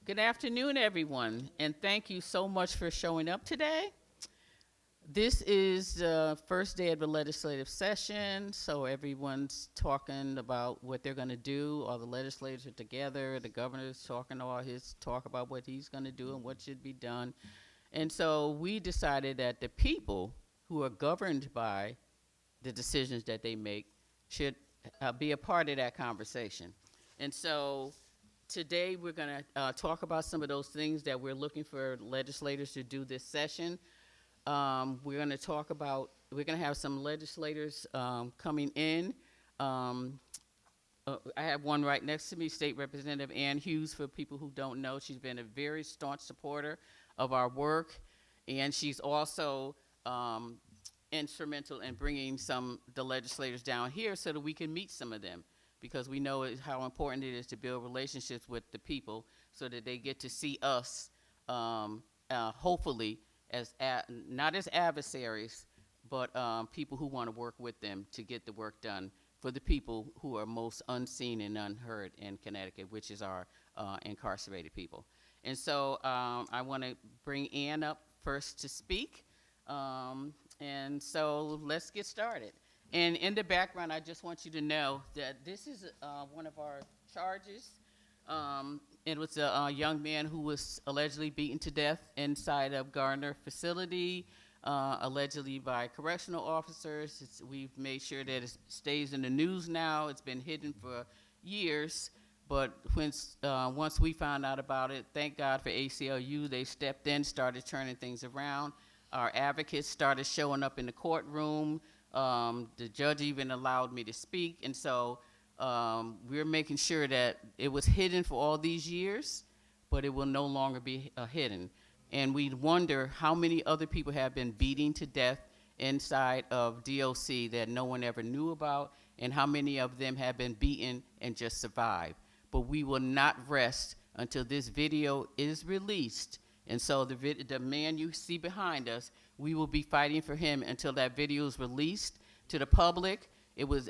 Good afternoon, everyone, and thank you so much for showing up today. This is the first day of the legislative session, so everyone's talking about what they're going to do. All the legislators are together. The governor's talking all his talk about what he's going to do and what should be done. And so we decided that the people who are governed by the decisions that they make should be a part of that conversation. And so today we're going to talk about some of those things that we're looking for legislators to do this session. We're going to have some legislators coming in. I have one right next to me, State Representative Ann Hughes. For people who don't know, she's been a very staunch supporter of our work, and she's also instrumental in bringing the legislators down here so that we can meet some of them, because we know how important it is to build relationships with the people so that they get to see us, hopefully, not as adversaries, but people who want to work with them to get the work done for the people who are most unseen and unheard in Connecticut, which is our incarcerated people. And so I want to bring Ann up first to speak. And so let's get started. And in the background, I just want you to know that this is one of our charges. It was a young man who was allegedly beaten to death inside of Gardner facility, allegedly by correctional officers. We've made sure that it stays in the news now. It's been hidden for years, but once we found out about it, thank God for ACLU, they stepped in, started turning things around. Our advocates started showing up in the courtroom. The judge even allowed me to speak, and so we're making sure that it was hidden for all these years, but it will no longer be hidden. And we wonder how many other people have been beaten to death inside of DOC that no one ever knew about, and how many of them have been beaten and just survived. But we will not rest until this video is released. And so the man you see behind us, we will be fighting for him until that video is released to the public. It was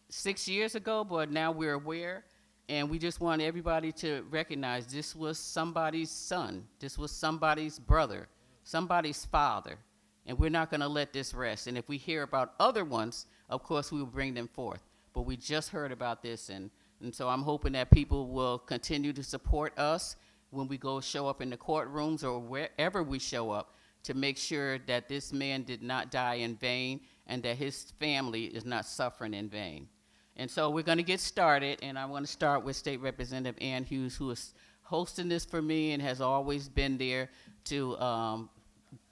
6 years ago, but now we're aware, and we just want everybody to recognize this was somebody's son, this was somebody's brother, somebody's father, and we're not going to let this rest. And if we hear about other ones, of course we will bring them forth. But we just heard about this, and so I'm hoping that people will continue to support us when we go show up in the courtrooms or wherever we show up, to make sure that this man did not die in vain and that his family is not suffering in vain. And so we're going to get started, and I want to start with State Representative Ann Hughes, who is hosting this for me and has always been there to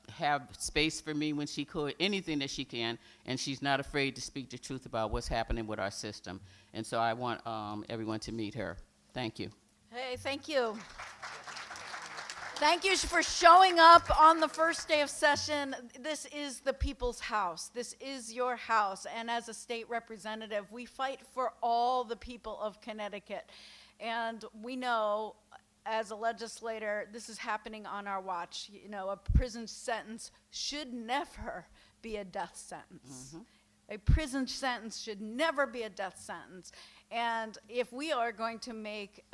have space for me when she could, anything that she can, and she's not afraid to speak the truth about what's happening with our system. And so I want everyone to meet her. Thank you. Hey, thank you. Thank you for showing up on the first day of session. This is the people's house. This is your house. And as a state representative, we fight for all the people of Connecticut. And we know, as a legislator, this is happening on our watch. You know, a prison sentence should never be a death sentence. Mm-hmm. A prison sentence should never be a death sentence. And if we are going to make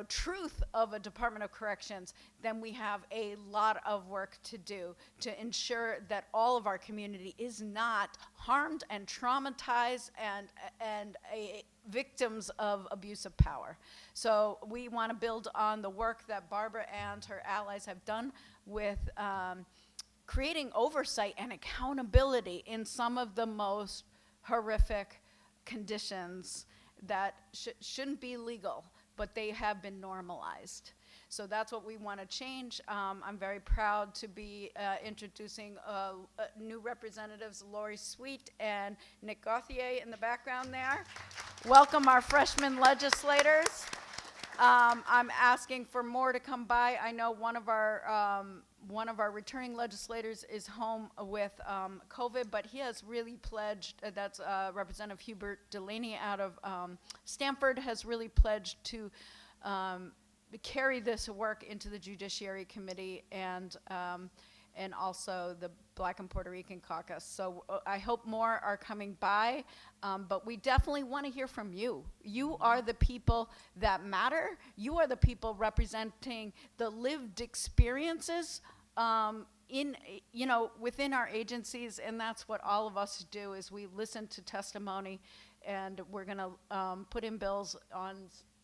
truth of a Department of Corrections, then we have a lot of work to do to ensure that all of our community is not harmed and traumatized and victims of abuse of power. So we want to build on the work that Barbara and her allies have done with creating oversight and accountability in some of the most horrific conditions that shouldn't be legal, but they have been normalized. So that's what we want to change. I'm very proud to be introducing new representatives, Lori Sweet and Nick Gauthier in the background there. Welcome our freshman legislators. I'm asking for more to come by. I know one of our returning legislators is home with COVID, but he has really pledged, that's Representative Hubert Delaney out of Stamford, has really pledged to carry this work into the Judiciary Committee, and and also the Black and Puerto Rican Caucus. So I hope more are coming by, but we definitely want to hear from you. You are the people that matter. You are the people representing the lived experiences within our agencies, and that's what all of us do, is we listen to testimony, and we're going to put in bills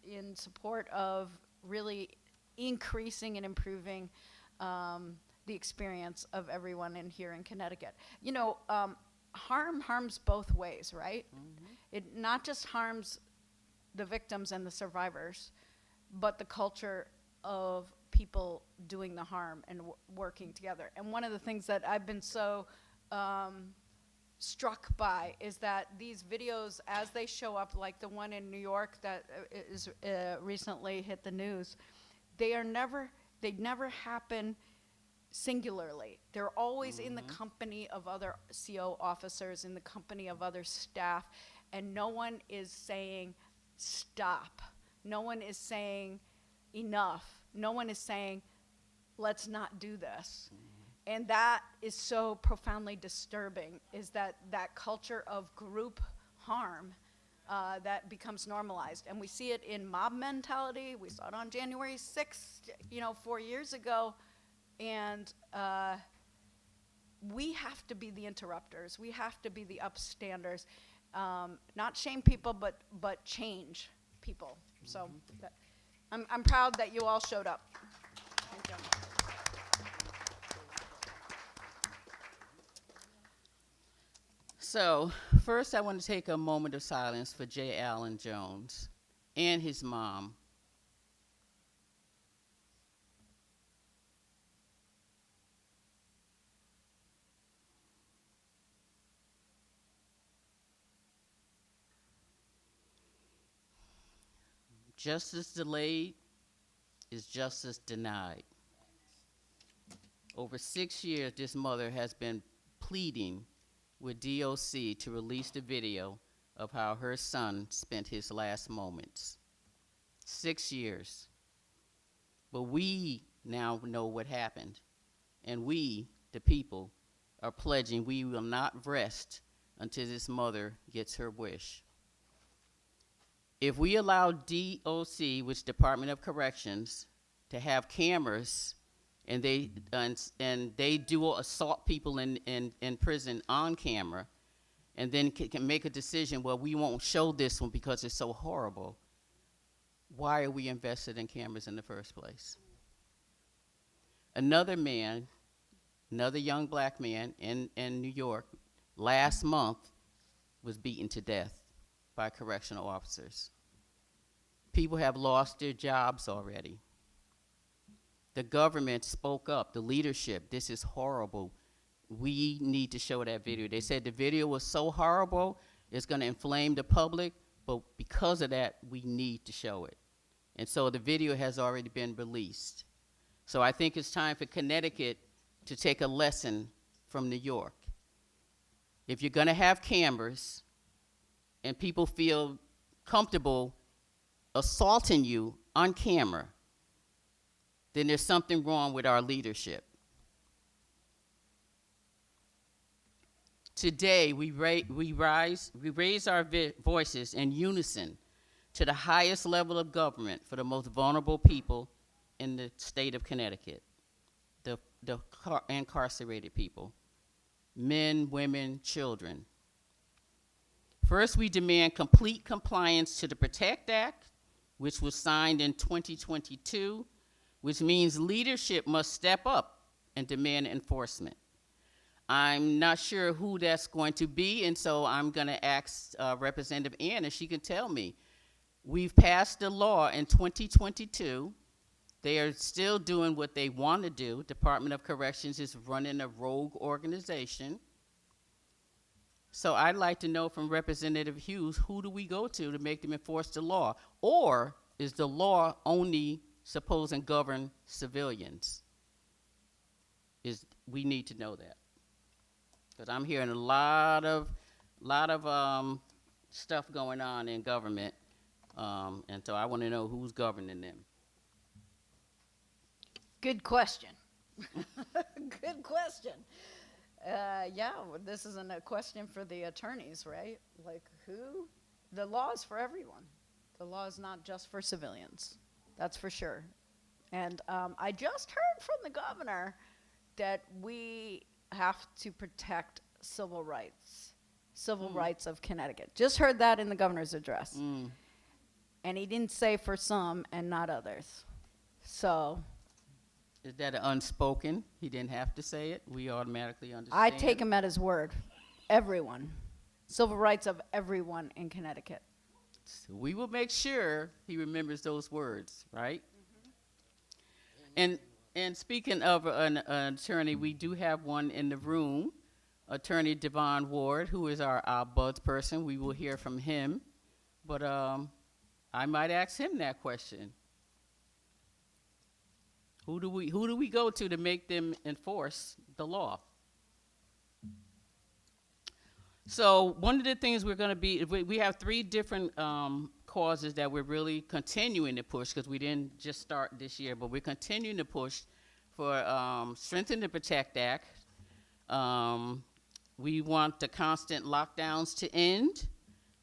in support of really increasing and improving the experience of everyone here in Connecticut. Harms both ways, right? Mm-hmm. It not just harms the victims and the survivors, but the culture of people doing the harm and working together. And one of the things that I've been so struck by is that these videos, as they show up, like the one in New York that is recently hit the news, they never happen singularly. They're always in the company of other CO officers, in the company of other staff, and no one is saying stop. No one is saying enough. No one is saying let's not do this. And that is so profoundly disturbing, is that culture of group harm that becomes normalized. And we see it in mob mentality. We saw it on January 6th, 4 years ago. And we have to be the interrupters. We have to be the upstanders. Not shame people, but change people. So I'm proud that you all showed up. Thank you. So, first I want to take a moment of silence for J. Allen Jones and his mom. Justice delayed is justice denied. Over 6 years, this mother has been pleading with DOC to release the video of how her son spent his last moments. 6 years. But we now know what happened. And we, the people, are pledging we will not rest until this mother gets her wish. If we allow DOC, which Department of Corrections, to have cameras and they do assault people in prison on camera, and then can make a decision, well, we won't show this one because it's so horrible, why are we invested in cameras in the first place? Another young black man in New York last month was beaten to death by correctional officers. People have lost their jobs already. The government spoke up, the leadership, this is horrible. We need to show that video. They said the video was so horrible, it's gonna inflame the public, but because of that, we need to show it. And so the video has already been released. So I think it's time for Connecticut to take a lesson from New York. If you're gonna have cameras and people feel comfortable assaulting you on camera, then there's something wrong with our leadership. Today, we raise our voices in unison to the highest level of government for the most vulnerable people in the state of Connecticut, the incarcerated people, men, women, children. First, we demand complete compliance to the PROTECT Act, which was signed in 2022, which means leadership must step up and demand enforcement. I'm not sure who that's going to be, and so I'm gonna ask Representative Ann if she can tell me. We've passed a law in 2022. They are still doing what they want to do. Department of Corrections is running a rogue organization. So I'd like to know from Representative Hughes, who do we go to make them enforce the law? Or is the law only supposed to govern civilians? We need to know that. Because I'm hearing a lot of stuff going on in government, and so I want to know who's governing them. Good question. Good question. Yeah, well, this isn't a question for the attorneys, right? Like, who? The law is for everyone. The law is not just for civilians. That's for sure. And I just heard from the governor that we have to protect civil rights of Connecticut. Just heard that in the governor's address. And he didn't say for some and not others. So Is that an unspoken? He didn't have to say it. We automatically understand. I take him at his word. Everyone. Civil rights of everyone in Connecticut. So we will make sure he remembers those words, right? And speaking of an attorney, we do have one in the room, Attorney Devon Ward, who is our Buds person. We will hear from him, but I might ask him that question. Who do we go to make them enforce the law? So one of the things we're going to be, we have 3 different causes that we're really continuing to push, because we didn't just start this year, but we're continuing to push for Strengthen the Protect Act. We want the constant lockdowns to end.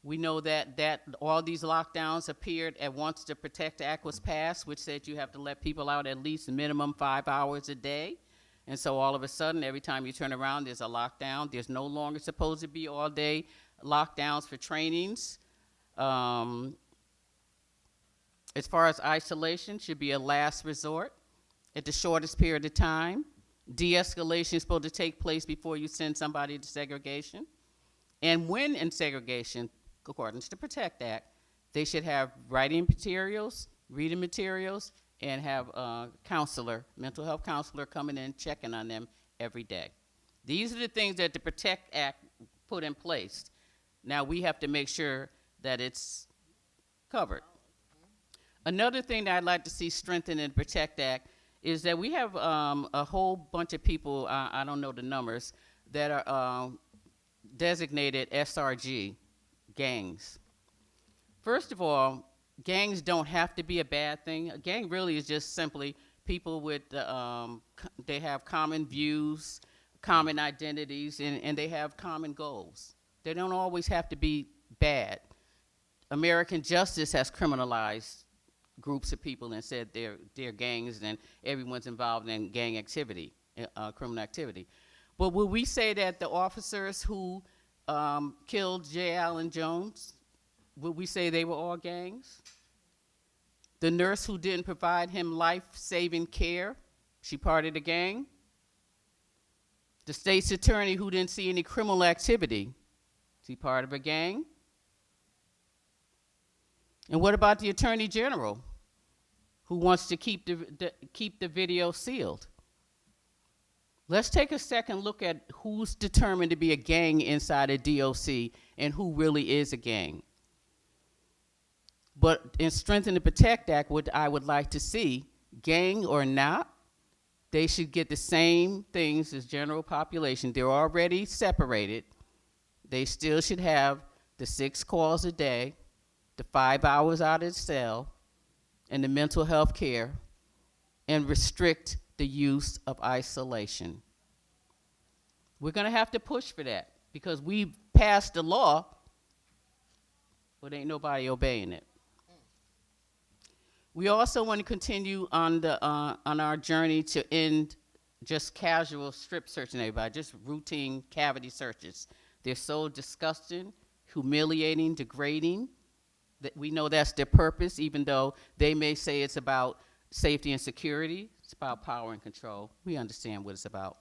We know that all these lockdowns appeared at once the Protect Act was passed, which said you have to let people out at least minimum 5 hours a day. And so all of a sudden, every time you turn around, there's a lockdown. There's no longer supposed to be all-day lockdowns for trainings. As far as isolation, should be a last resort at the shortest period of time. De-escalation is supposed to take place before you send somebody to segregation. And when in segregation, according to the Protect Act, they should have writing materials, reading materials, and have a counselor, mental health counselor, coming in checking on them every day. These are the things that the Protect Act put in place. Now we have to make sure that it's covered. Another thing that I'd like to see strengthened in the Protect Act is that we have a whole bunch of people, I don't know the numbers, that are designated SRG, gangs. First of all, gangs don't have to be a bad thing. A gang really is just simply people with, they have common views, common identities, and they have common goals. They don't always have to be bad. American justice has criminalized groups of people and said they're gangs and everyone's involved in gang activity, criminal activity. But would we say that the officers who killed J. Allen Jones, would we say they were all gangs? The nurse who didn't provide him life-saving care, she part of the gang? The state's attorney who didn't see any criminal activity, is he part of a gang? And what about the attorney general who wants to keep the video sealed? Let's take a second look at who's determined to be a gang inside a DOC and who really is a gang. But in Strengthen the Protect Act, what I would like to see, gang or not, they should get the same things as general population. They're already separated. They still should have the 6 calls a day, the 5 hours out of the cell, and the mental health care, and restrict the use of isolation. We're going to have to push for that because we passed the law, but ain't nobody obeying it. We also want to continue on our journey to end just casual strip searching everybody, just routine cavity searches. They're so disgusting, humiliating, degrading, that we know that's their purpose, even though they may say it's about safety and security. It's about power and control. We understand what it's about.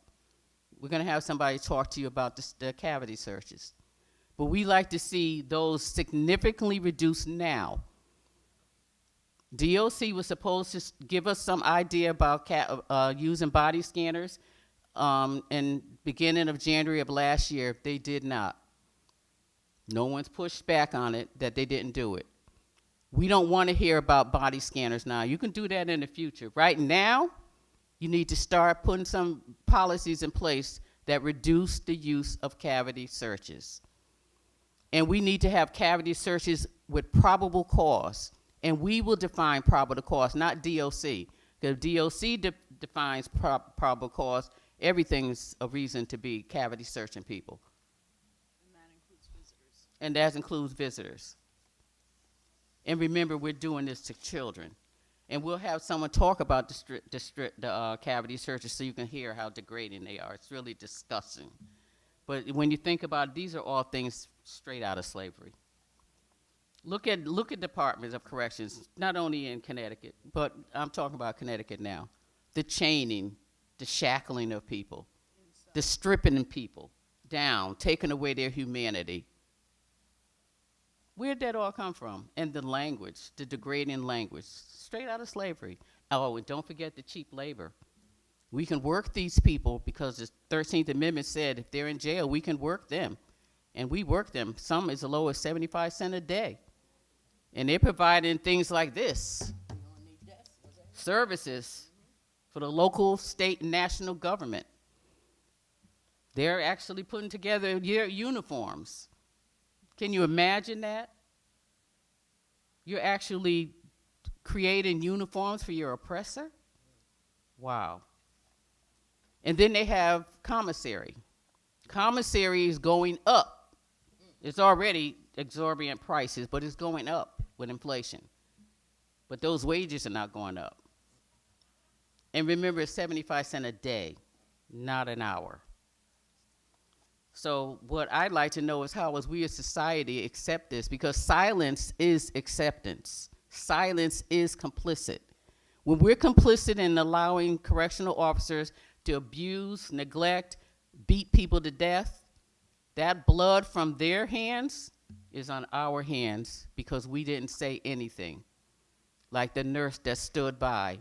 We're going to have somebody talk to you about the cavity searches. But we like to see those significantly reduced now. DOC was supposed to give us some idea about using body scanners in beginning of January of last year. They did not. No one's pushed back on it that they didn't do it. We don't want to hear about body scanners now. You can do that in the future. Right now, you need to start putting some policies in place that reduce the use of cavity searches. And we need to have cavity searches with probable cause. And we will define probable cause, not DOC. Because DOC defines probable cause, everything's a reason to be cavity searching people. And that includes visitors. And that includes visitors. And remember, we're doing this to children. And we'll have someone talk about the cavity searches so you can hear how degrading they are. It's really disgusting. But when you think about it, these are all things straight out of slavery. Look at departments of corrections, not only in Connecticut, but I'm talking about Connecticut now. The chaining, the shackling of people, the stripping of people down, taking away their humanity. Where'd that all come from? And the language, the degrading language, straight out of slavery. Oh, and don't forget the cheap labor. We can work these people because the 13th Amendment said if they're in jail, we can work them. And we work them, some as low as 75 cents a day. And they're providing things like this, services for the local, state, and national government. They're actually putting together uniforms. Can you imagine that? You're actually creating uniforms for your oppressor? Wow. And then they have commissary. Commissary is going up. It's already exorbitant prices, but it's going up with inflation. But those wages are not going up. And remember, it's 75 cents a day, not an hour. So what I'd like to know is how, as we as society, accept this, because silence is acceptance. Silence is complicit. When we're complicit in allowing correctional officers to abuse, neglect, beat people to death, that blood from their hands is on our hands because we didn't say anything. Like the nurse that stood by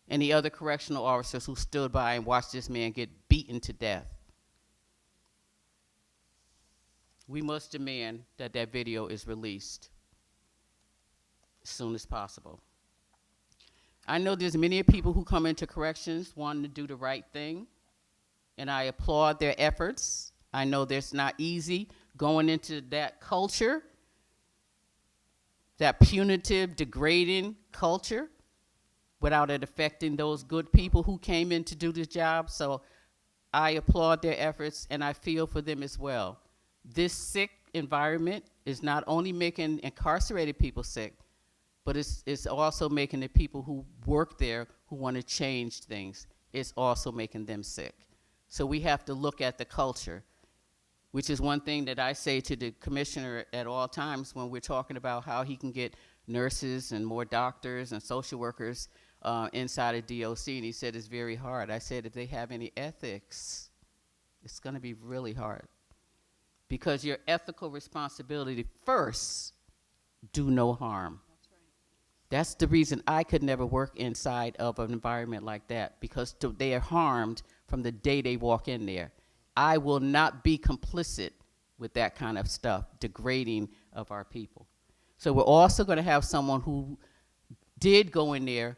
and the other correctional officers who stood by and watched this man get beaten to death. We must demand that that video is released as soon as possible. I know there's many people who come into corrections wanting to do the right thing, and I applaud their efforts. I know there's not easy going into that culture, that punitive, degrading culture, without it affecting those good people who came in to do this job. So I applaud their efforts, and I feel for them as well. This sick environment is not only making incarcerated people sick, but it's also making the people who work there who want to change things, it's also making them sick. So we have to look at the culture, which is one thing that I say to the commissioner at all times when we're talking about how he can get nurses and more doctors and social workers inside of DOC, and he said it's very hard. I said if they have any ethics, it's going to be really hard. Because your ethical responsibility first, do no harm. That's right. That's the reason I could never work inside of an environment like that, because they are harmed from the day they walk in there. I will not be complicit with that kind of stuff, degrading of our people. So we're also going to have someone who did go in there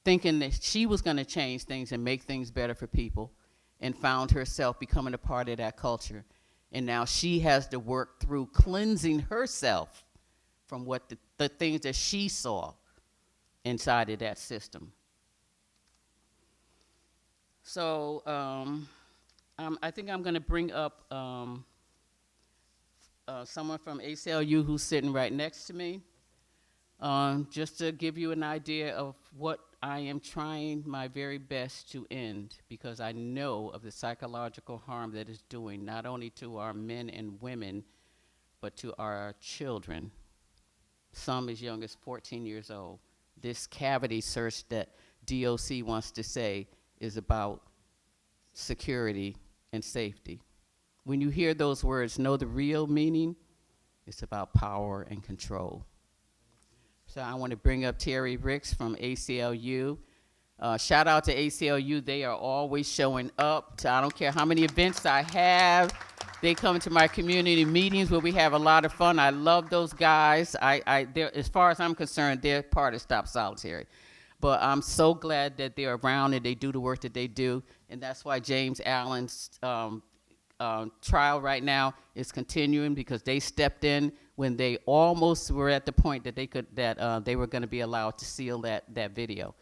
thinking that she was going to change things and make things better for people, and found herself becoming a part of that culture. And now she has to work through cleansing herself from what the things that she saw inside of that system. So I think I'm going to bring up someone from ACLU who's sitting right next to me, just to give you an idea of what I am trying my very best to end, because I know of the psychological harm that it's doing not only to our men and women, but to our children, some as young as 14 years old. This cavity search that DOC wants to say is about security and safety. When you hear those words, know the real meaning, it's about power and control. So I want to bring up Terry Ricks from ACLU. Shout out to ACLU. They are always showing up. I don't care how many events I have. They come to my community meetings where we have a lot of fun. I love those guys. As far as I'm concerned, they're part of Stop Solitary. But I'm so glad that they're around and they do the work that they do. And that's why James Allen's trial right now is continuing, because they stepped in when they almost were at the point that they were going to be allowed to seal that video.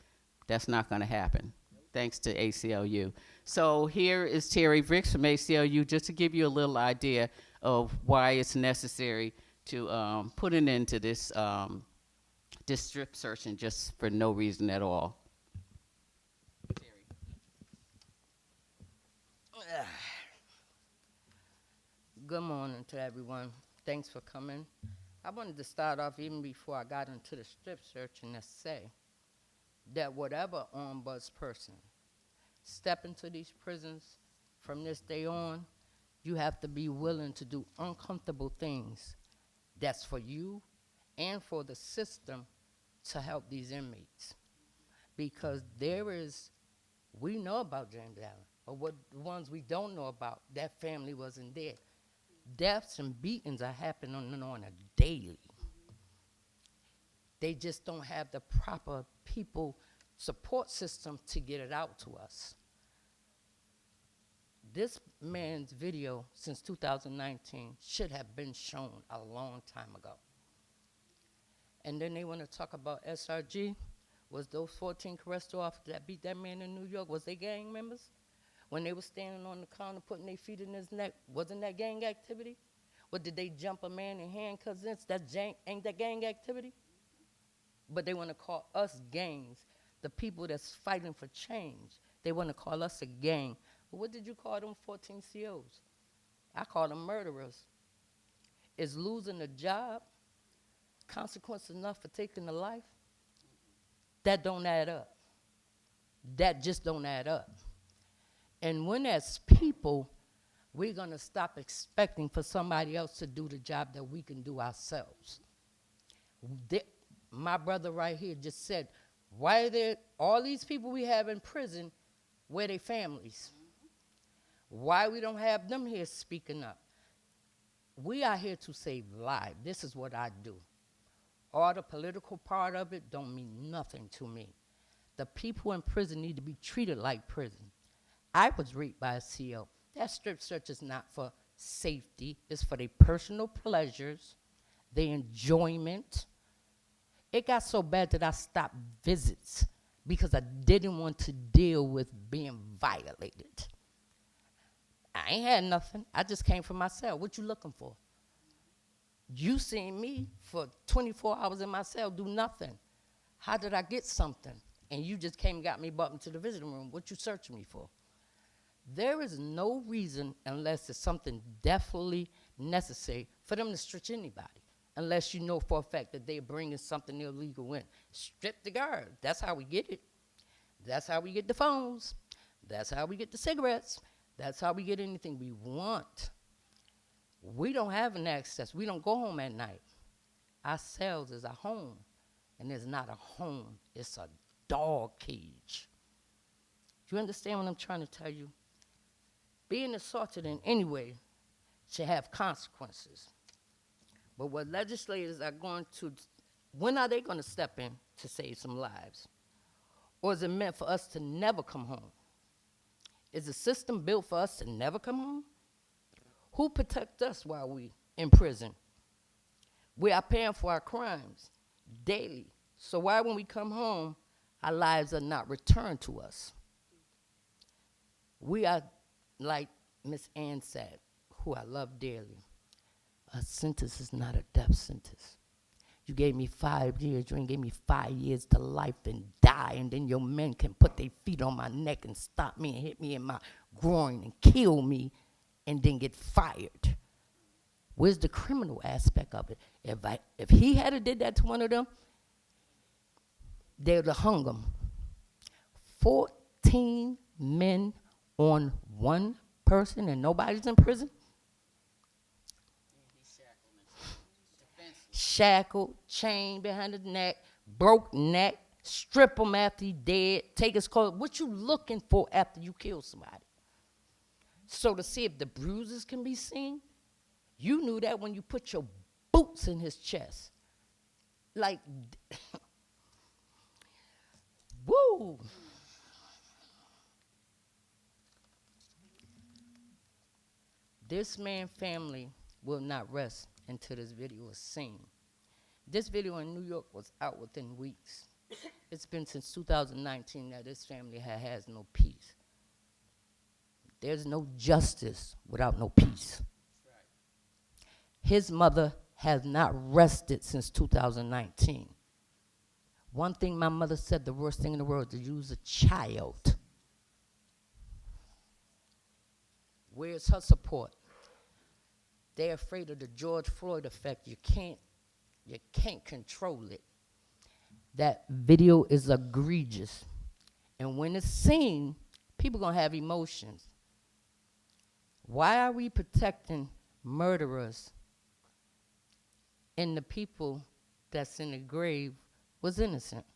That's not going to happen. thanks to ACLU. So here is Terry Vicks from ACLU, just to give you a little idea of why it's necessary to put an end to this strip searching just for no reason at all. Good morning to everyone. Thanks for coming. I wanted to start off even before I got into the strip search and to say that whatever ombudsperson step into these prisons from this day on, you have to be willing to do uncomfortable things. That's for you and for the system to help these inmates. Because we know about James Allen, but what the ones we don't know about, that family wasn't there. Deaths and beatings are happening on a daily. They just don't have the proper people support system to get it out to us. This man's video since 2019 should have been shown a long time ago. And then they want to talk about SRG. Was those 14 correctional officers that beat that man in New York, was they gang members? When they were standing on the counter putting their feet in his neck, wasn't that gang activity? Or did they jump a man in handcuffs? Ain't that gang activity? But they want to call us gangs, the people that's fighting for change. They want to call us a gang. But what did you call them 14 COs? I call them murderers. Is losing a job consequence enough for taking a life? That don't add up. That just don't add up. And when as people, we're going to stop expecting for somebody else to do the job that we can do ourselves. My brother right here just said, why are there all these people we have in prison, where they families? Why we don't have them here speaking up? We are here to save lives. This is what I do. All the political part of it don't mean nothing to me. The people in prison need to be treated like prison. I was raped by a CO. That strip search is not for safety. It's for their personal pleasures, their enjoyment. It got so bad that I stopped visits because I didn't want to deal with being violated. I ain't had nothing. I just came from my cell. What you looking for? You seen me for 24 hours in my cell do nothing. How did I get something? And you just came and got me brought into the visiting room. What you searching me for? There is no reason, unless it's something definitely necessary, for them to stretch anybody, unless you know for a fact that they're bringing something illegal in. Strip the guard. That's how we get it. That's how we get the phones. That's how we get the cigarettes. That's how we get anything we want. We don't have an access. We don't go home at night. Our cells is a home, and it's not a home. It's a dog cage. Do you understand what I'm trying to tell you? Being assaulted in any way should have consequences. But what legislators are going to, when are they going to step in to save some lives? Or is it meant for us to never come home? Is the system built for us to never come home? Who protects us while we in prison? We are paying for our crimes daily. So why when we come home, our lives are not returned to us? We are, like Miss Ann said, who I love dearly, a sentence is not a death sentence. You gave me 5 years, you ain't gave me 5 years to life and die, and then your men can put their feet on my neck and stop me and hit me in my groin and kill me and then get fired. Where's the criminal aspect of it? If he had did that to one of them, they would have hung him. 14 men on one person and nobody's in prison? Shackled, chained behind his neck, broke neck, strip him after he dead, take his clothes. What you looking for after you kill somebody? So to see if the bruises can be seen, you knew that when you put your boots in his chest. Like, woo. This man's family will not rest until this video is seen. This video in New York was out within weeks. It's been since 2019 that this family has no peace. There's no justice without no peace. His mother has not rested since 2019. One thing my mother said, the worst thing in the world is to use a child. Where's her support? They're afraid of the George Floyd effect. You can't control it. That video is egregious. And when it's seen, people gonna have emotions. Why are we protecting murderers and the people that's in the grave was innocent?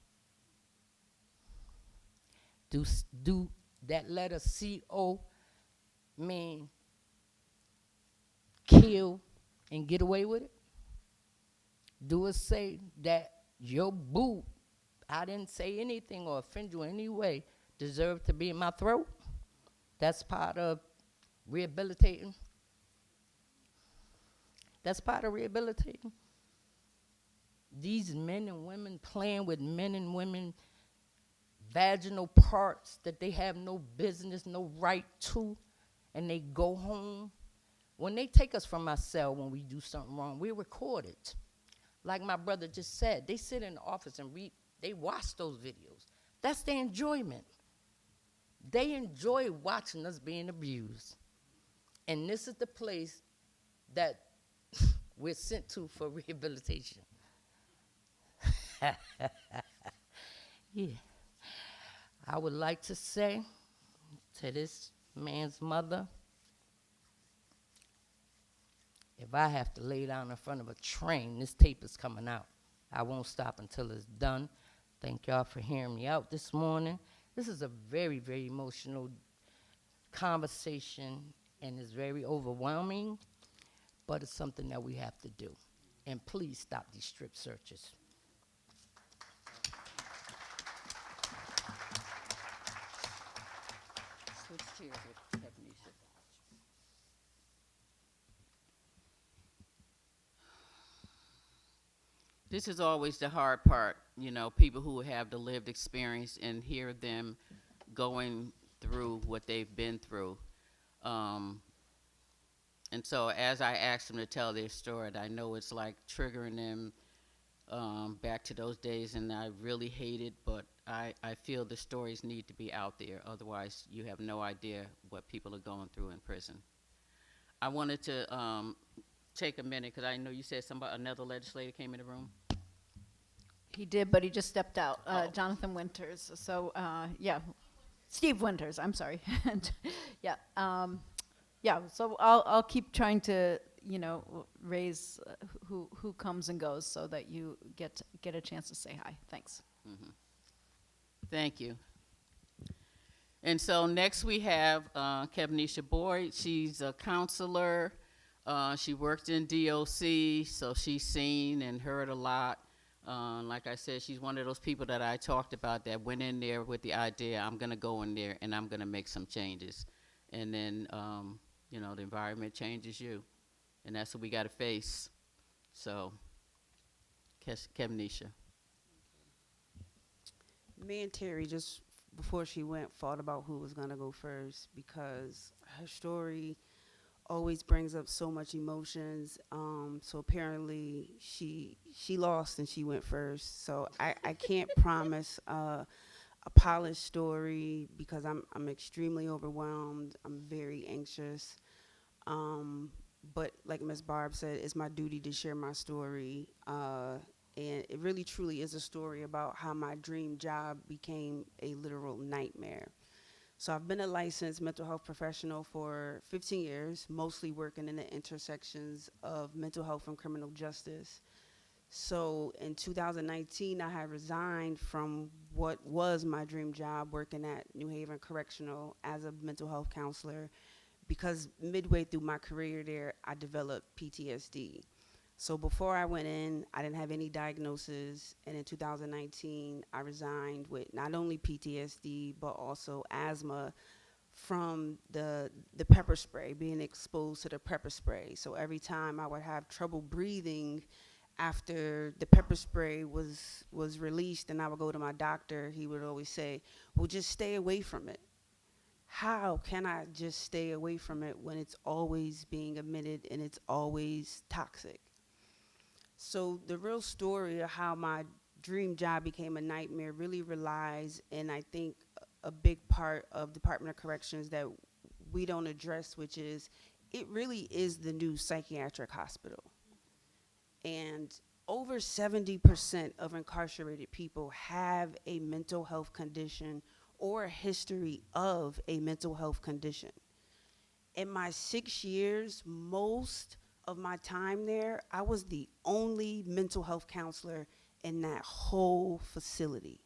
Do that letter CO mean kill and get away with it? Do it say that your boo, I didn't say anything or offend you in any way, deserve to be in my throat? That's part of rehabilitating. That's part of rehabilitating. These men and women playing with men and women vaginal parts that they have no business, no right to, and they go home. When they take us from our cell when we do something wrong, we're recorded. Like my brother just said, they sit in the office and they watch those videos. That's their enjoyment. They enjoy watching us being abused. And this is the place that we're sent to for rehabilitation. Yeah. I would like to say to this man's mother, if I have to lay down in front of a train, this tape is coming out. I won't stop until it's done. Thank y'all for hearing me out this morning. This is a very, very emotional conversation, and it's very overwhelming, but it's something that we have to do. And please stop these strip searches. Switch chairs with Capnisha. This is always the hard part, you know, people who have the lived experience and hear them going through what they've been through. Um, and so as I ask them to tell their story, I know it's like triggering them back to those days, and I really hate it, but I feel the stories need to be out there. Otherwise, you have no idea what people are going through in prison. I wanted to take a minute, because I know you said another legislator came in the room. He did, but he just stepped out. Oh. Jonathan Winters. So, yeah. Steve Winters, I'm sorry. Yeah. Yeah, so I'll keep trying to, you know, raise who comes and goes so that you get a chance to say hi. Thanks. Mm-hmm. Thank you. And so next we have Capnisha Boyd. She's a counselor. She worked in DOC, so she's seen and heard a lot. Like I said, she's one of those people that I talked about that went in there with the idea, I'm going to go in there and I'm going to make some changes. And then, you know, the environment changes you. And that's what we got to face. So, Capnisha. Me and Terry, just before she went, fought about who was going to go first because her story always brings up so much emotions. So apparently she lost and she went first. So I can't promise a polished story because I'm extremely overwhelmed. I'm very anxious. But like Ms. Barb said, it's my duty to share my story. And it really truly is a story about how my dream job became a literal nightmare. So I've been a licensed mental health professional for 15 years, mostly working in the intersections of mental health and criminal justice. So in 2019, I had resigned from what was my dream job, working at New Haven Correctional as a mental health counselor, because midway through my career there, I developed PTSD. So before I went in, I didn't have any diagnosis, and in 2019, I resigned with not only PTSD, but also asthma from the pepper spray, being exposed to the pepper spray. So every time I would have trouble breathing, after the pepper spray was released and I would go to my doctor, he would always say, well, just stay away from it. How can I just stay away from it when it's always being emitted and it's always toxic? So the real story of how my dream job became a nightmare really relies, and I think a big part of Department of Corrections that we don't address, which is it really is the new psychiatric hospital. And over 70% of incarcerated people have a mental health condition or a history of a mental health condition. In my 6 years, most of my time there, I was the only mental health counselor in that whole facility,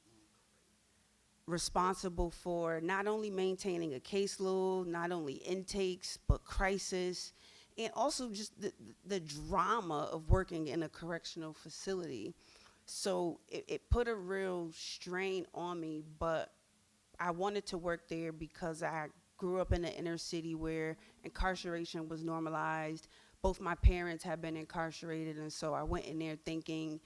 responsible for not only maintaining a caseload, not only intakes, but crisis, and also just the drama of working in a correctional facility. So it put a real strain on me, but I wanted to work there because I grew up in the inner city where incarceration was normalized. Both my parents had been incarcerated, and so I went in there thinking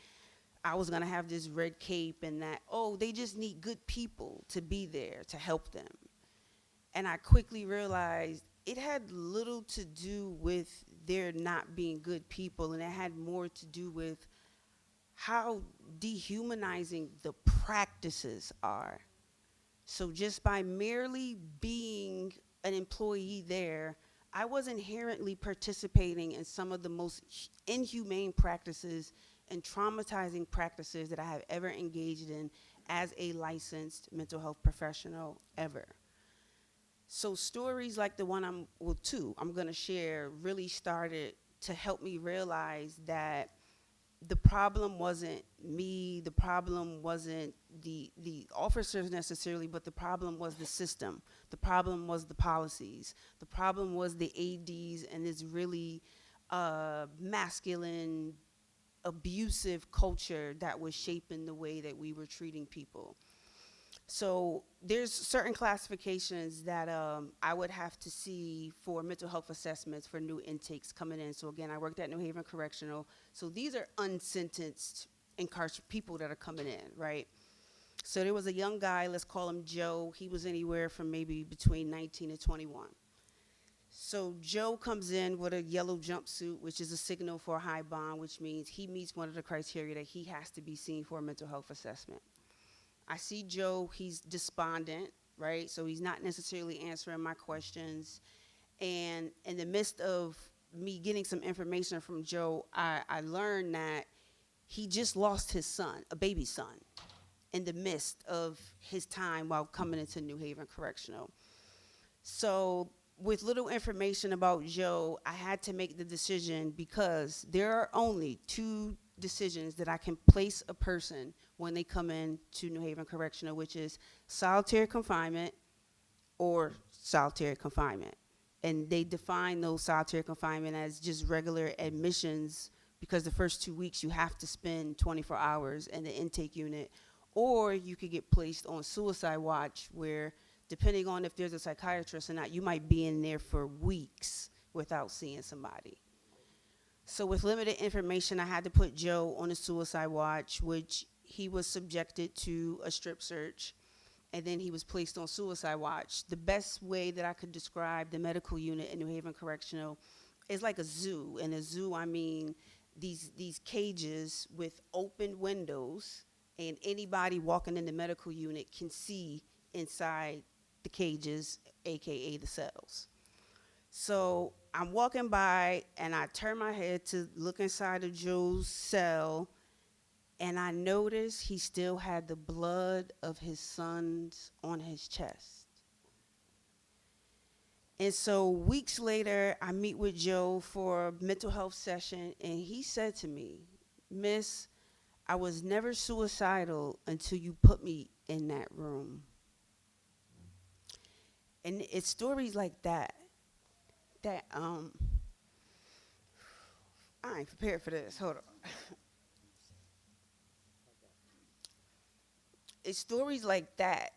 I was gonna have this red cape and that, oh, they just need good people to be there to help them. And I quickly realized it had little to do with there not being good people, and it had more to do with how dehumanizing the practices are. So just by merely being an employee there, I was inherently participating in some of the most inhumane practices and traumatizing practices that I have ever engaged in as a licensed mental health professional ever. So stories like the one I'm gonna share really started to help me realize that the problem wasn't me, the problem wasn't the officers necessarily, but the problem was the system. The problem was the policies. The problem was the ADs and this really masculine, abusive culture that was shaping the way that we were treating people. So there's certain classifications that I would have to see for mental health assessments for new intakes coming in. So again, I worked at New Haven Correctional. So these are unsentenced people that are coming in, right? So there was a young guy, let's call him Joe. He was anywhere from maybe between 19 and 21. So Joe comes in with a yellow jumpsuit, which is a signal for a high bond, which means he meets one of the criteria that he has to be seen for a mental health assessment. I see Joe, he's despondent, right? So he's not necessarily answering my questions. And in the midst of me getting some information from Joe, I learned that he just lost his son, a baby son, in the midst of his time while coming into New Haven Correctional. So with little information about Joe, I had to make the decision because there are only two decisions that I can place a person when they come in to New Haven Correctional, which is solitary confinement or solitary confinement. And they define those solitary confinement as just regular admissions because the first 2 weeks you have to spend 24 hours in the intake unit, or you could get placed on suicide watch where, depending on if there's a psychiatrist or not, you might be in there for weeks without seeing somebody. So with limited information, I had to put Joe on a suicide watch, which he was subjected to a strip search, and then he was placed on suicide watch. The best way that I could describe the medical unit in New Haven Correctional is like a zoo. In a zoo, I mean these cages with open windows, and anybody walking in the medical unit can see inside the cages, AKA the cells. So I'm walking by and I turn my head to look inside of Joe's cell, and I noticed he still had the blood of his sons on his chest. And so weeks later, I meet with Joe for a mental health session, and he said to me, Miss, I was never suicidal until you put me in that room. And it's stories like that I ain't prepared for this. Hold on. It's stories like that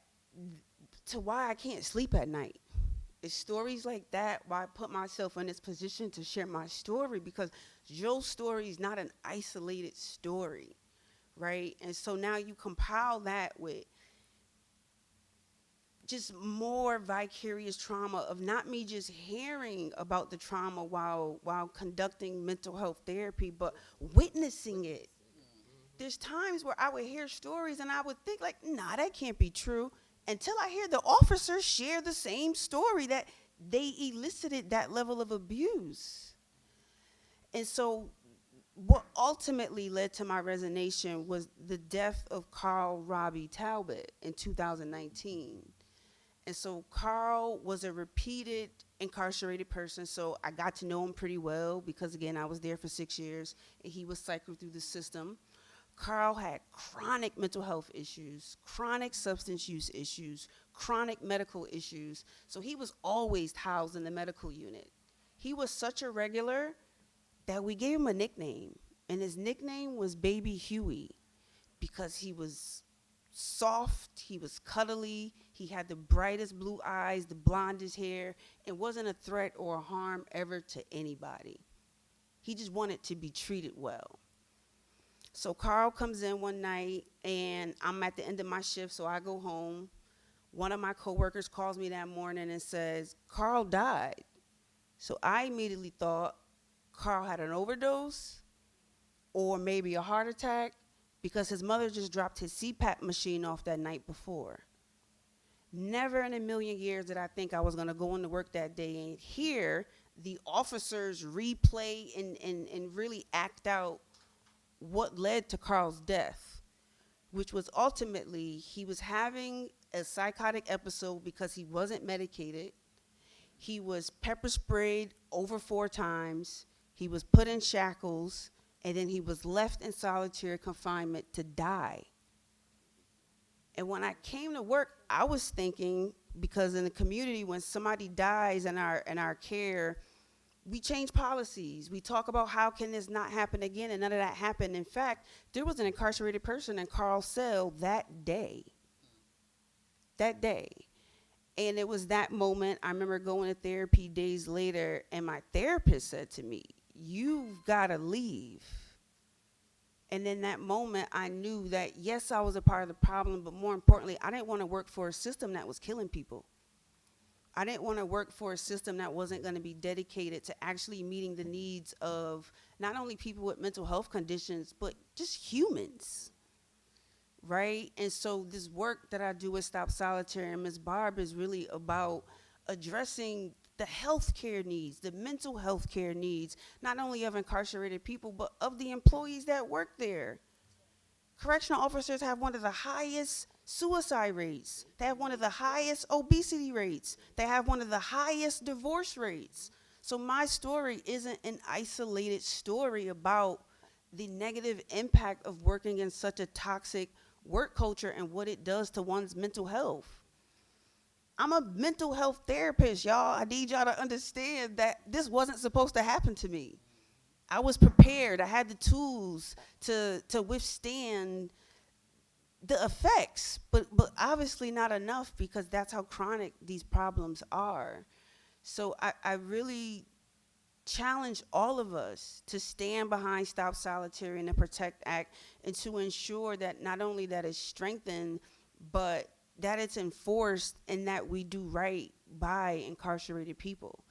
to why I can't sleep at night. it's stories like that why I put myself in this position to share my story, because Joe's story is not an isolated story, right? And so now you compile that with just more vicarious trauma of not me just hearing about the trauma while conducting mental health therapy, but witnessing it. There's times where I would hear stories and I would think like, nah, that can't be true, until I hear the officers share the same story that they elicited that level of abuse. And so what ultimately led to my resignation was the death of Carl Robbie Talbot in 2019. And so Carl was a repeated incarcerated person, so I got to know him pretty well because, again, I was there for 6 years, and he was cycled through the system. Carl had chronic mental health issues, chronic substance use issues, chronic medical issues, so he was always housed in the medical unit. He was such a regular that we gave him a nickname, and his nickname was Baby Huey, because he was soft, he was cuddly, he had the brightest blue eyes, the blondest hair, and wasn't a threat or a harm ever to anybody. He just wanted to be treated well. So Carl comes in one night, and I'm at the end of my shift, so I go home. One of my coworkers calls me that morning and says, Carl died. So I immediately thought Carl had an overdose or maybe a heart attack, because his mother just dropped his CPAP machine off that night before. Never in a million years did I think I was going to go into work that day and hear the officers replay and really act out what led to Carl's death, which was ultimately he was having a psychotic episode because he wasn't medicated. He was pepper sprayed over 4 times. He was put in shackles, and then he was left in solitary confinement to die. And when I came to work, I was thinking, because in the community, when somebody dies in our care, we change policies. We talk about how can this not happen again, and none of that happened. In fact, there was an incarcerated person in Carl's cell that day. That day. And it was that moment, I remember going to therapy days later, and my therapist said to me, you've got to leave. And in that moment, I knew that, yes, I was a part of the problem, but more importantly, I didn't want to work for a system that was killing people. I didn't want to work for a system that wasn't going to be dedicated to actually meeting the needs of not only people with mental health conditions, but just humans, right? And so this work that I do with Stop Solitary and Ms. Barb is really about addressing the healthcare needs, the mental health care needs, not only of incarcerated people, but of the employees that work there. Correctional officers have one of the highest suicide rates. They have one of the highest obesity rates. They have one of the highest divorce rates. So my story isn't an isolated story about the negative impact of working in such a toxic work culture and what it does to one's mental health. I'm a mental health therapist, y'all. I need y'all to understand that this wasn't supposed to happen to me. I was prepared. I had the tools to withstand the effects, but obviously not enough, because that's how chronic these problems are. So I really challenge all of us to stand behind Stop Solitary and the Protect Act, and to ensure that not only that it's strengthened, but that it's enforced, and that we do right by incarcerated people.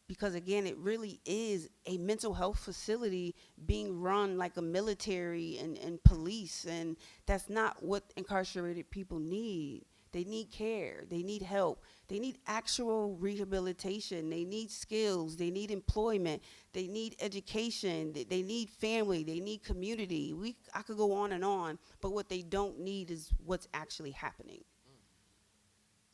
Because again, it really is a mental health facility being run like a military and police, and that's not what incarcerated people need. They need care, they need help, they need actual rehabilitation, they need skills, they need employment, they need education, they need family, they need community. I could go on, but what they don't need is what's actually happening.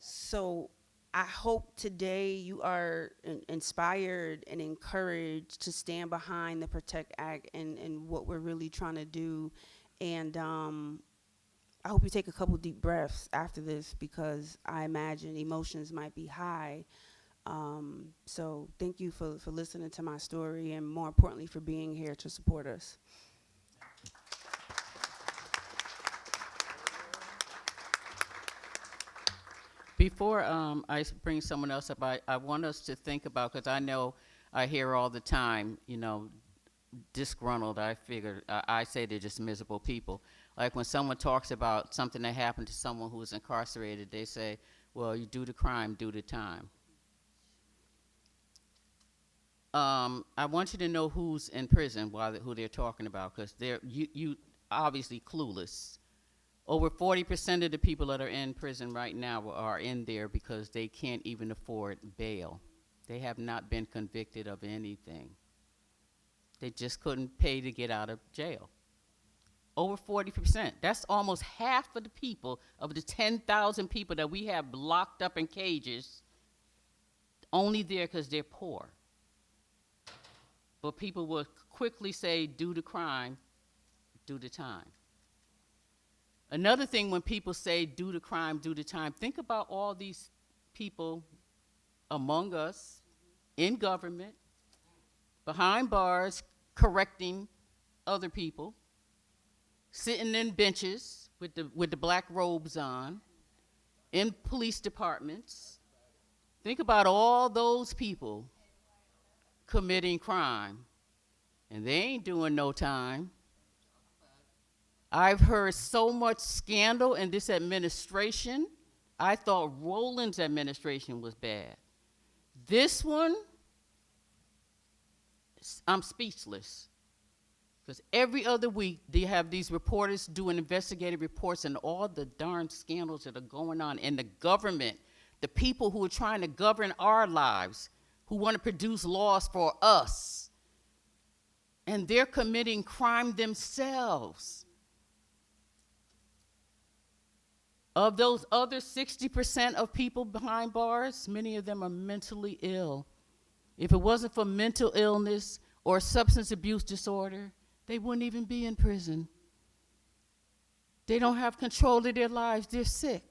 So I hope today you are inspired and encouraged to stand behind the Protect Act and what we're really trying to do. And I hope you take a couple deep breaths after this, because I imagine emotions might be high. So thank you for listening to my story, and more importantly, for being here to support us. before bring someone else up, I want us to think about, because I know I hear all the time, disgruntled. I say they're just miserable people. Like when someone talks about something that happened to someone who was incarcerated, they say, well, you do the crime, do the time. I want you to know who's in prison, who they're talking about, because you obviously clueless. Over 40% of the people that are in prison right now are in there because they can't even afford bail. They have not been convicted of anything. They just couldn't pay to get out of jail. Over 40%. That's almost half of the people, of the 10,000 people that we have locked up in cages, only there because they're poor. But people will quickly say, do the crime, do the time. Another thing, when people say do the crime, do the time, think about all these people among us, in government, behind bars, correcting other people, sitting in benches with the black robes on, in police departments. Think about all those people committing crime, and they ain't doing no time. I've heard so much scandal in this administration. I thought Rowland's administration was bad. This one, I'm speechless. Because every other week, they have these reporters doing investigative reports and all the darn scandals that are going on in the government, the people who are trying to govern our lives, who want to produce laws for us. And they're committing crime themselves. Of those other 60% of people behind bars, many of them are mentally ill. If it wasn't for mental illness or substance abuse disorder, they wouldn't even be in prison. They don't have control of their lives. They're sick.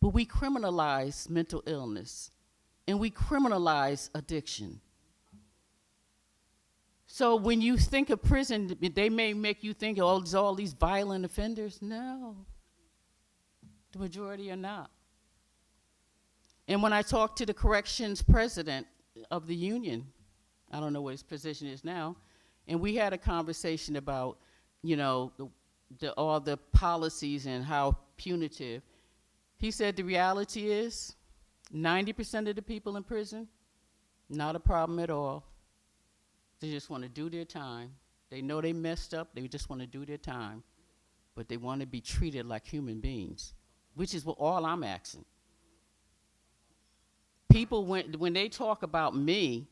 But we criminalize mental illness, and we criminalize addiction. So when you think of prison, they may make you think, oh, there's all these violent offenders. No. The majority are not. And when I talked to the corrections president of the union, I don't know what his position is now, and we had a conversation about, all the policies and how punitive. He said the reality is 90% of the people in prison, not a problem at all. They just want to do their time. They know they messed up. They just want to do their time. But they want to be treated like human beings, which is what all I'm asking. People, when they talk about me,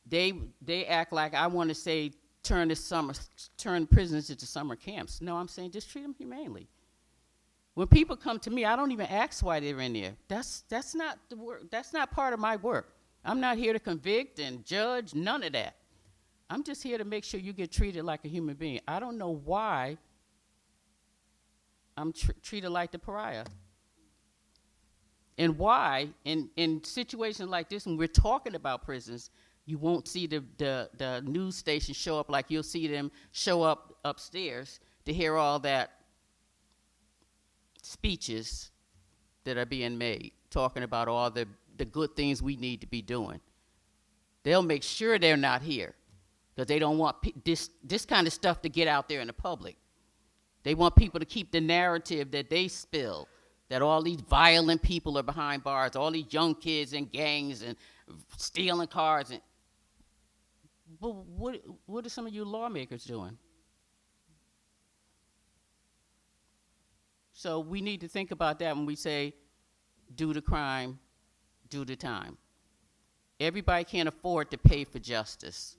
they act like I want to say turn prisons into summer camps. No, I'm saying just treat them humanely. When people come to me, I don't even ask why they're in there. That's not the work. That's not part of my work. I'm not here to convict and judge, none of that. I'm just here to make sure you get treated like a human being. I don't know why I'm treated like the pariah. And why, in situations like this, when we're talking about prisons, you won't see the news station show up like you'll see them show up upstairs to hear all that speeches that are being made, talking about all the good things we need to be doing. They'll make sure they're not here because they don't want this kind of stuff to get out there in the public. They want people to keep the narrative that they spill, that all these violent people are behind bars, all these young kids in gangs and stealing cars. But what are some of you lawmakers doing? So we need to think about that when we say, do the crime, do the time. Everybody can't afford to pay for justice.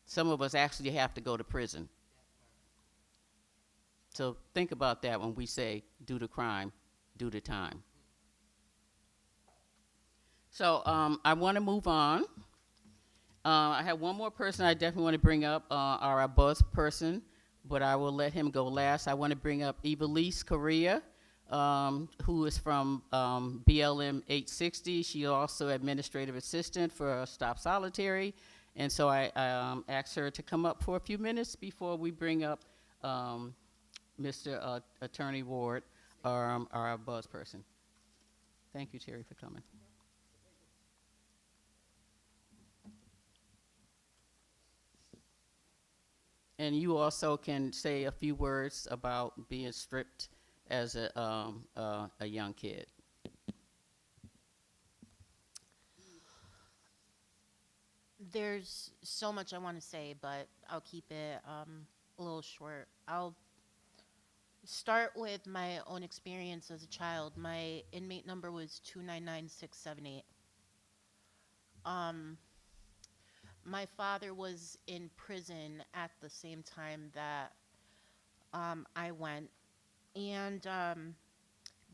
Some of us actually have to go to prison. So think about that when we say, do the crime, do the time. So I want to move on. I have one more person I definitely want to bring up, our buzz person, but I will let him go last. I want to bring up Evelise Correa, who is from BLM 860. She's also administrative assistant for Stop Solitary. And so I asked her to come up for a few minutes before we bring up Mr. Attorney Ward. our buzz person. Thank you, Terry, for coming. And you also can say a few words about being stripped as a young kid. There's so much I want to say, but I'll keep it a little short. I'll start with my own experience as a child. My inmate number was 299678. Um, my father was in prison at the same time that I went. And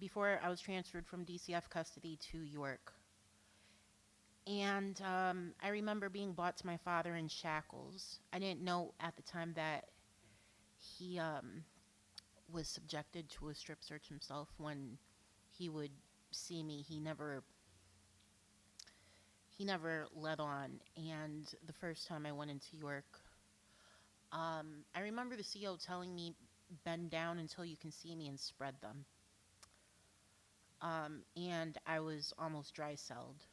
before I was transferred from DCF custody to York. And I remember being brought to my father in shackles. I didn't know at the time that he was subjected to a strip search himself. When he would see me, he never let on. And the first time I went into York, I remember the CO telling me, bend down until you can see me and spread them. And I was almost dry celled.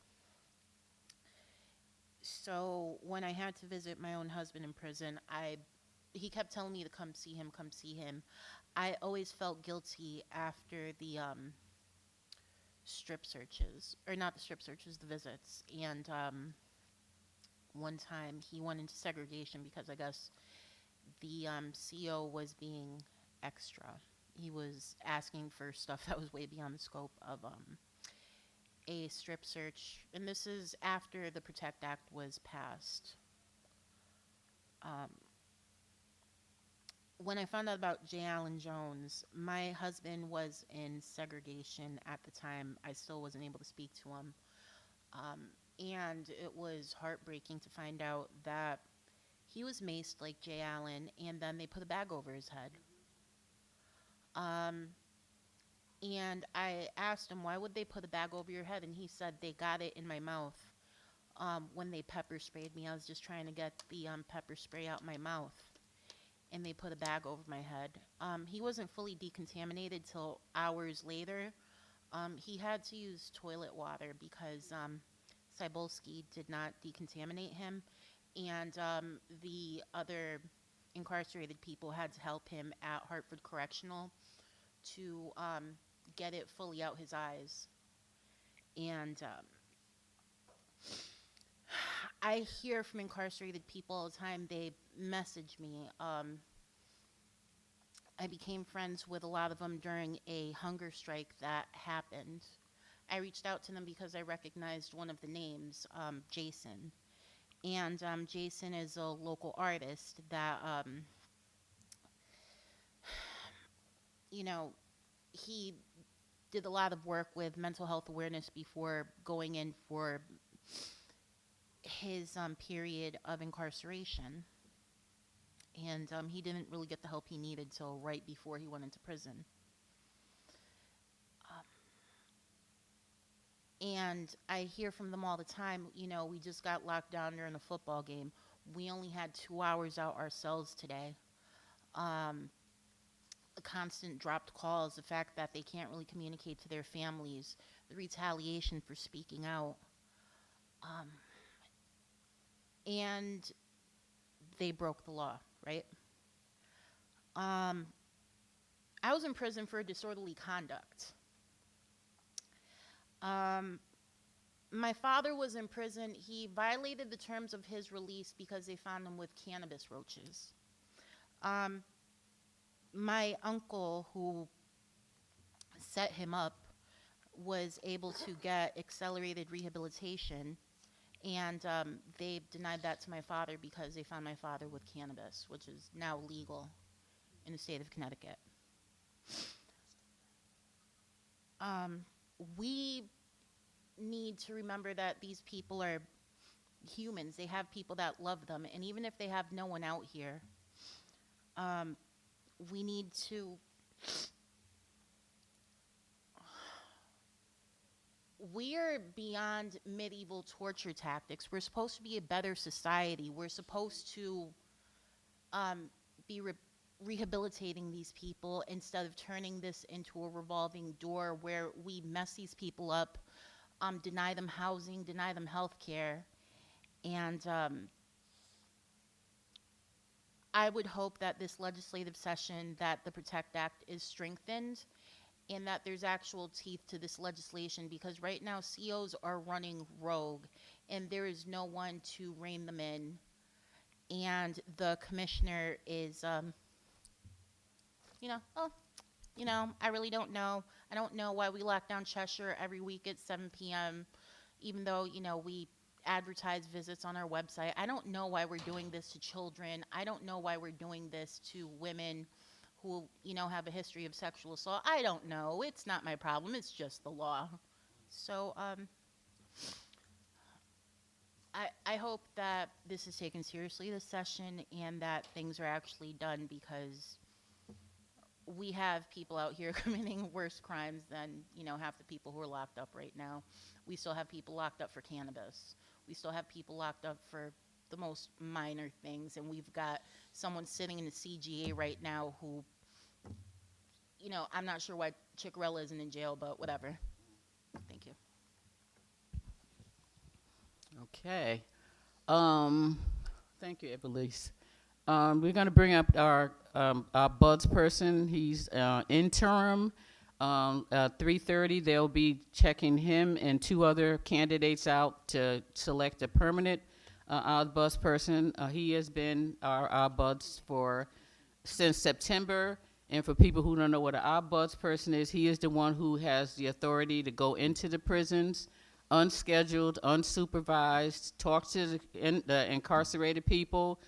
So when I had to visit my own husband in prison, he kept telling me to come see him, come see him. I always felt guilty after the strip searches, or not the strip searches, the visits. And one time he went into segregation because I guess the CO was being extra. He was asking for stuff that was way beyond the scope of a strip search, and this is after the Protect Act was passed. Um, when I found out about J. Allen Jones, my husband was in segregation at the time. I still wasn't able to speak to him. And it was heartbreaking to find out that he was maced like J. Allen, and then they put a bag over his head. And I asked him, why would they put a bag over your head? And he said, they got it in my mouth when they pepper sprayed me. I was just trying to get the pepper spray out my mouth, and they put a bag over my head. He wasn't fully decontaminated till hours later. He had to use toilet water because Cybulski did not decontaminate him, and the other incarcerated people had to help him at Hartford Correctional to get it fully out his eyes. And I hear from incarcerated people all the time. They message me. I became friends with a lot of them during a hunger strike that happened. I reached out to them because I recognized one of the names, Jason. And Jason is a local artist that, you know, he did a lot of work with mental health awareness before going in for his period of incarceration. And he didn't really get the help he needed till right before he went into prison. And I hear from them all the time, we just got locked down during a football game. We only had 2 hours out ourselves today. The constant dropped calls, the fact that they can't really communicate to their families, the retaliation for speaking out. And they broke the law, right? I was in prison for disorderly conduct. My father was in prison. He violated the terms of his release because they found him with cannabis roaches. My uncle, who set him up, was able to get accelerated rehabilitation, and they denied that to my father because they found my father with cannabis, which is now legal in the state of Connecticut. We need to remember that these people are humans. They have people that love them, and even if they have no one out here, we need to we're beyond medieval torture tactics. We're supposed to be a better society. We're supposed to be rehabilitating these people instead of turning this into a revolving door where we mess these people up, deny them housing, deny them health care. And I would hope that this legislative session, that the PROTECT Act is strengthened and that there's actual teeth to this legislation, because right now COs are running rogue and there is no one to rein them in. And the commissioner is, I really don't know. I don't know why we lock down Cheshire every week at 7 p.m., even though, we advertise visits on our website. I don't know why we're doing this to children. I don't know why we're doing this to women who, have a history of sexual assault. I don't know. It's not my problem. It's just the law. So, I hope that this is taken seriously this session and that things are actually done, because we have people out here committing worse crimes than, half the people who are locked up right now. We still have people locked up for cannabis. We still have people locked up for the most minor things, and we've got someone sitting in the CGA right now who, I'm not sure why Chickarella isn't in jail, but whatever. Thank you. Okay. Thank you, Evelise. We're going to bring up our Buds person. He's interim. 3:30, they'll be checking him and 2 other candidates out to select a permanent Buds person. He has been our Buds since September. And for people who don't know what an Buds person is, he is the one who has the authority to go into the prisons, unscheduled, unsupervised, talk to the incarcerated people,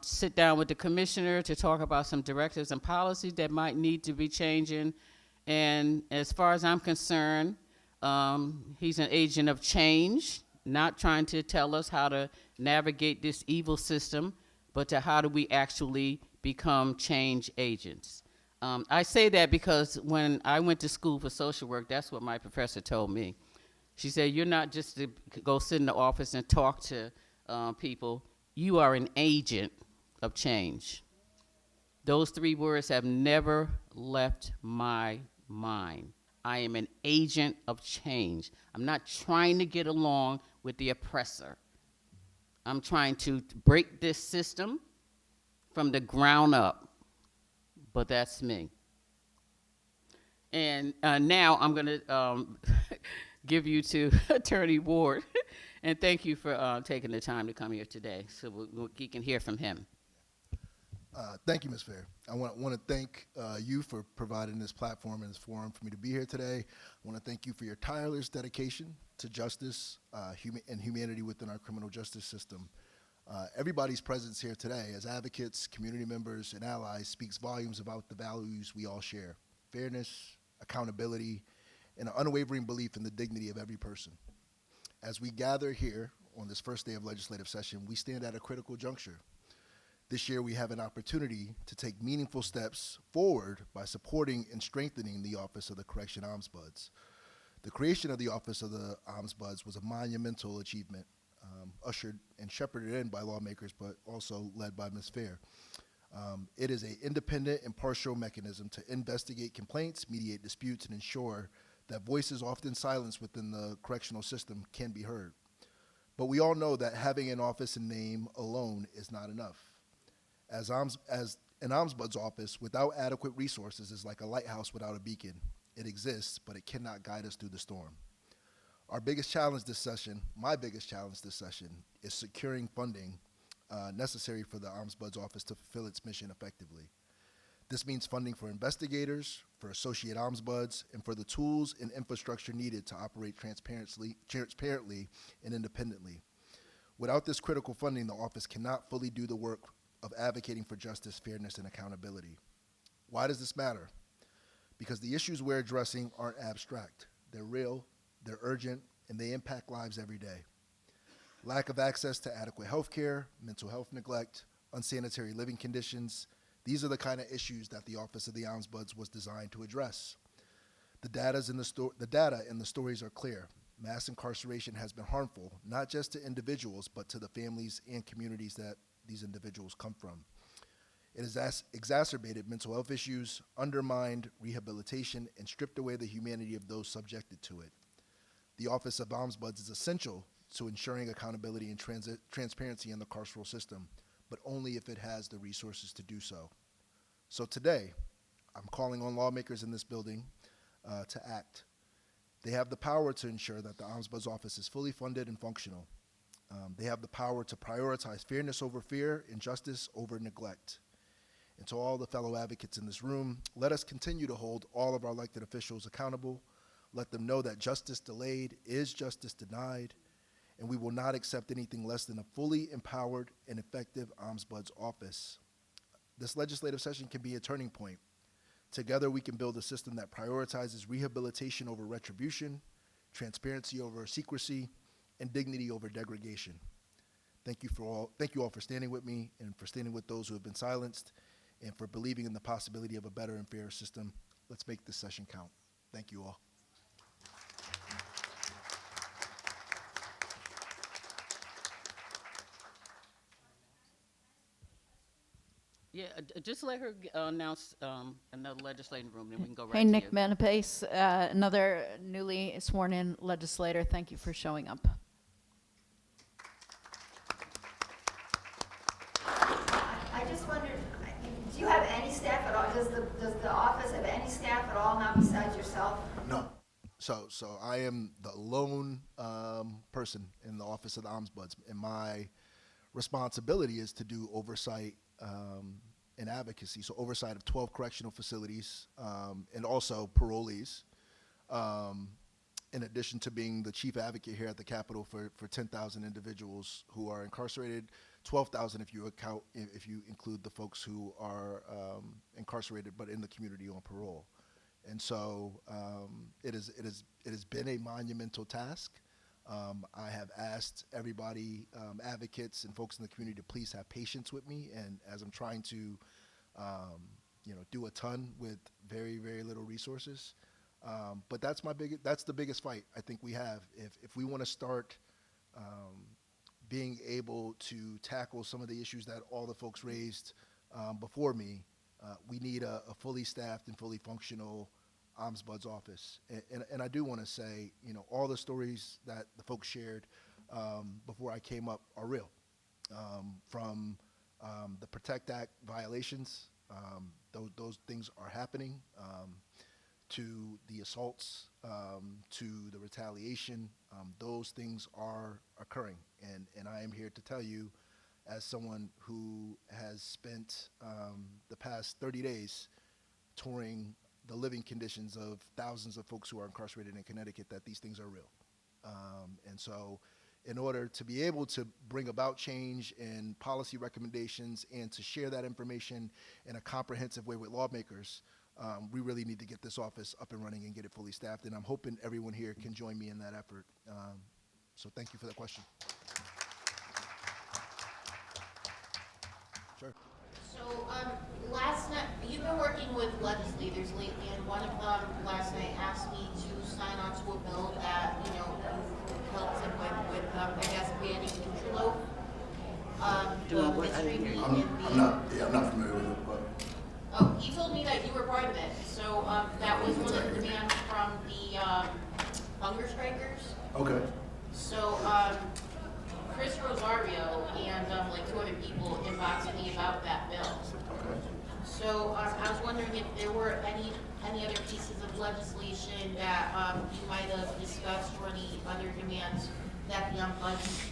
sit down with the commissioner to talk about some directives and policies that might need to be changing. And as far as I'm concerned, he's an agent of change, not trying to tell us how to navigate this evil system, but to how do we actually become change agents. I say that because when I went to school for social work, that's what my professor told me. She said, you're not just to go sit in the office and talk to people. You are an agent of change. Those 3 words have never left my mind. I am an agent of change. I'm not trying to get along with the oppressor. I'm trying to break this system from the ground up. But that's me. And now I'm going to give you to Attorney Ward. And thank you for taking the time to come here today so we can hear from him. Thank you, Ms. Fair. I want to thank you for providing this platform and this forum for me to be here today. I want to thank you for your tireless dedication to justice and humanity within our criminal justice system. Everybody's presence here today as advocates, community members, and allies speaks volumes about the values we all share: fairness, accountability, and an unwavering belief in the dignity of every person. As we gather here on this first day of legislative session, we stand at a critical juncture. This year, we have an opportunity to take meaningful steps forward by supporting and strengthening the Office of the Correction Ombudsman. The creation of the Office of the Ombudsman was a monumental achievement, ushered and shepherded in by lawmakers, but also led by Ms. Fair. It is an independent, impartial mechanism to investigate complaints, mediate disputes, and ensure that voices often silenced within the correctional system can be heard. But we all know that having an office and name alone is not enough. As an ombudsman's office without adequate resources is like a lighthouse without a beacon. It exists, but it cannot guide us through the storm. Our biggest challenge this session, my biggest challenge this session, is securing funding necessary for the ombudsman's office to fulfill its mission effectively. This means funding for investigators, for associate ombudsmen, and for the tools and infrastructure needed to operate transparently and independently. Without this critical funding, the office cannot fully do the work of advocating for justice, fairness, and accountability. Why does this matter? Because the issues we're addressing aren't abstract. They're real, they're urgent, and they impact lives every day. Lack of access to adequate health care, mental health neglect, unsanitary living conditions, these are the kind of issues that the Office of the Ombudsman was designed to address. The data and the stories are clear. Mass incarceration has been harmful, not just to individuals, but to the families and communities that these individuals come from. It has exacerbated mental health issues, undermined rehabilitation, and stripped away the humanity of those subjected to it. The Office of Ombudsman is essential to ensuring accountability and transparency in the carceral system, but only if it has the resources to do so. So today, I'm calling on lawmakers in this building to act. They have the power to ensure that the Ombudsman's office is fully funded and functional. They have the power to prioritize fairness over fear and justice over neglect. And to all the fellow advocates in this room, let us continue to hold all of our elected officials accountable. Let them know that justice delayed is justice denied, and we will not accept anything less than a fully empowered and effective Ombudsman's office. This legislative session can be a turning point. Together, we can build a system that prioritizes rehabilitation over retribution, transparency over secrecy, and dignity over degradation. Thank you all for standing with me and for standing with those who have been silenced and for believing in the possibility of a better and fairer system. Let's make this session count. Thank you all. Yeah, just let her announce another legislating room, then we can go right Hey, to Nick you. Manapace, another newly sworn-in legislator. Thank you for showing up. I just wondered, do you have any staff at all? Does the office have any staff at all, not besides yourself? No. So I am the lone person in the Office of the Ombudsman, and my responsibility is to do oversight and advocacy, so oversight of 12 correctional facilities and also parolees, in addition to being the chief advocate here at the Capitol for 10,000 individuals who are incarcerated, 12,000 if you include the folks who are incarcerated but in the community on parole. And so it has been a monumental task. I have asked everybody, advocates and folks in the community, to please have patience with me, and as I'm trying to, do a ton with very, very little resources. But that's the biggest fight I think we have. If we want to start being able to tackle some of the issues that all the folks raised before me, we need a fully staffed and fully functional Ombudsman's office. And I do want to say, all the stories that the folks shared before I came up are real. From the Protect Act violations, those things are happening, to the assaults, to the retaliation, those things are occurring. And I am here to tell you, as someone who has spent the past 30 days touring the living conditions of thousands of folks who are incarcerated in Connecticut, that these things are real. And so in order to be able to bring about change and policy recommendations and to share that information in a comprehensive way with lawmakers, we really need to get this office up and running and get it fully staffed. And I'm hoping everyone here can join me in that effort. So thank you for that question. Sure. So, last night, you've been working with legislators lately, and one of them last night asked me to sign on to a bill that, you helps him with I guess, banning Nutrilo. The mystery I'm not familiar with it, but. Oh, he told me that you were part of it. So, that was one of the demands from the, hunger strikers. Okay. So, Chris Rosario and like 2 other people inboxed me about that bill. Okay. So I was wondering if there were any other pieces of legislation that you might have discussed, or any other demands that the Ombudsman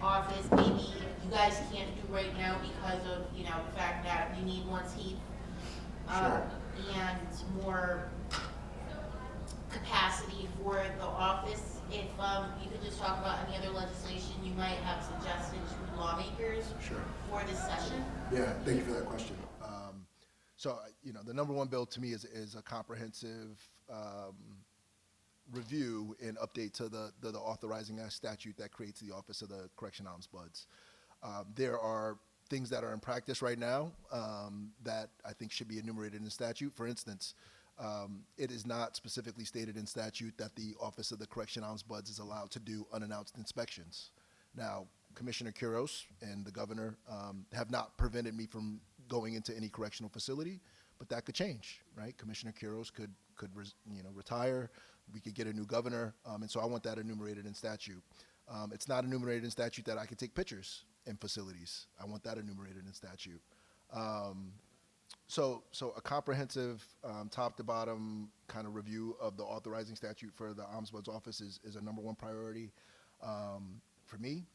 office maybe you guys can't do right now because of the fact that you need more teeth and more capacity for the office. If you could just talk about any other legislation you might have suggested to lawmakers for this session. Yeah, thank you for that question. So, the number one bill to me is a comprehensive review and update to the authorizing statute that creates the Office of the Correction Ombudsman. There are things that are in practice right now that I think should be enumerated in statute. For instance, it is not specifically stated in statute that the Office of the Correction Ombudsman is allowed to do unannounced inspections. Now, Commissioner Kuros and the governor have not prevented me from going into any correctional facility, but that could change, right? Commissioner Quiros could retire. We could get a new governor, and so I want that enumerated in statute. It's not enumerated in statute that I can take pictures in facilities. I want that enumerated in statute. So a comprehensive, top to bottom kind of review of the authorizing statute for the Ombudsman's office is a number one priority for me.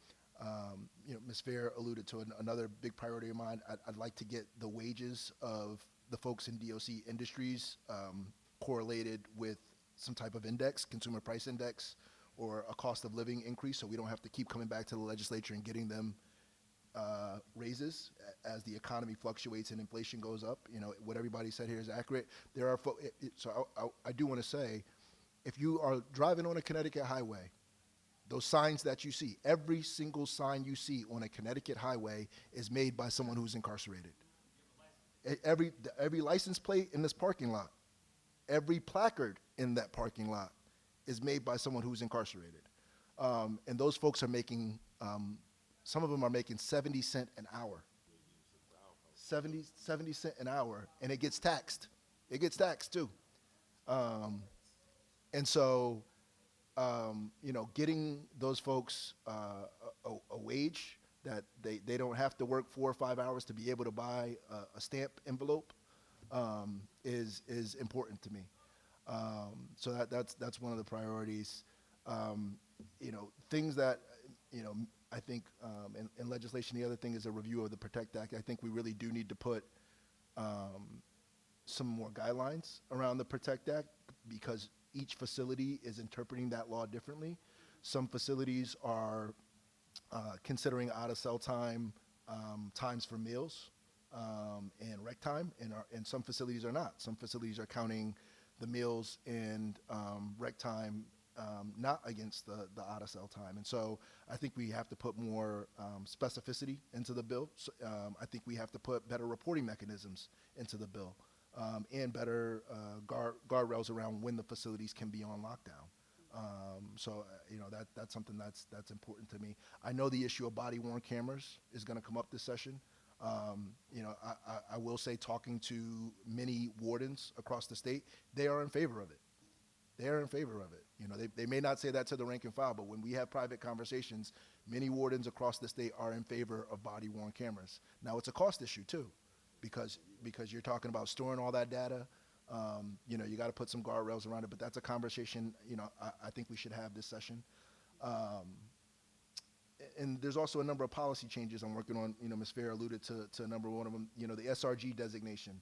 Ms. Fair alluded to another big priority of mine. I'd like to get the wages of the folks in DOC industries correlated with some type of index, consumer price index, or a cost of living increase, so we don't have to keep coming back to the legislature and getting them raises as the economy fluctuates and inflation goes up. What everybody said here is accurate. There are so I do want to say, if you are driving on a Connecticut highway, those signs that you see, every single sign you see on a Connecticut highway is made by someone who's incarcerated. Every license plate in this parking lot, every placard in that parking lot is made by someone who's incarcerated. And those folks are making, some of them are making 70 cents an hour. 70 cents an hour, and it gets taxed. It gets taxed too. And so, getting those folks a wage that they don't have to work 4 or 5 hours to be able to buy a stamp envelope is important to me. So that's one of the priorities. Things that I think in legislation, the other thing is a review of the PROTECT Act. I think we really do need to put some more guidelines around the PROTECT Act, because each facility is interpreting that law differently. Some facilities are considering out-of-cell time times for meals and rec time, and some facilities are not. Some facilities are counting the meals and rec time not against the out-of-cell time. And so I think we have to put more specificity into the bill. So, I think we have to put better reporting mechanisms into the bill, and better guardrails around when the facilities can be on lockdown. That's something that's important to me. I know the issue of body-worn cameras is going to come up this session. I will say, talking to many wardens across the state, they are in favor of it. They are in favor of it. They may not say that to the rank and file, but when we have private conversations, many wardens across the state are in favor of body-worn cameras. Now, it's a cost issue too, because you're talking about storing all that data. You got to put some guardrails around it, but that's a conversation I think we should have this session. And there's also a number of policy changes I'm working on. Ms. Fair alluded to a number one of them. The SRG designation.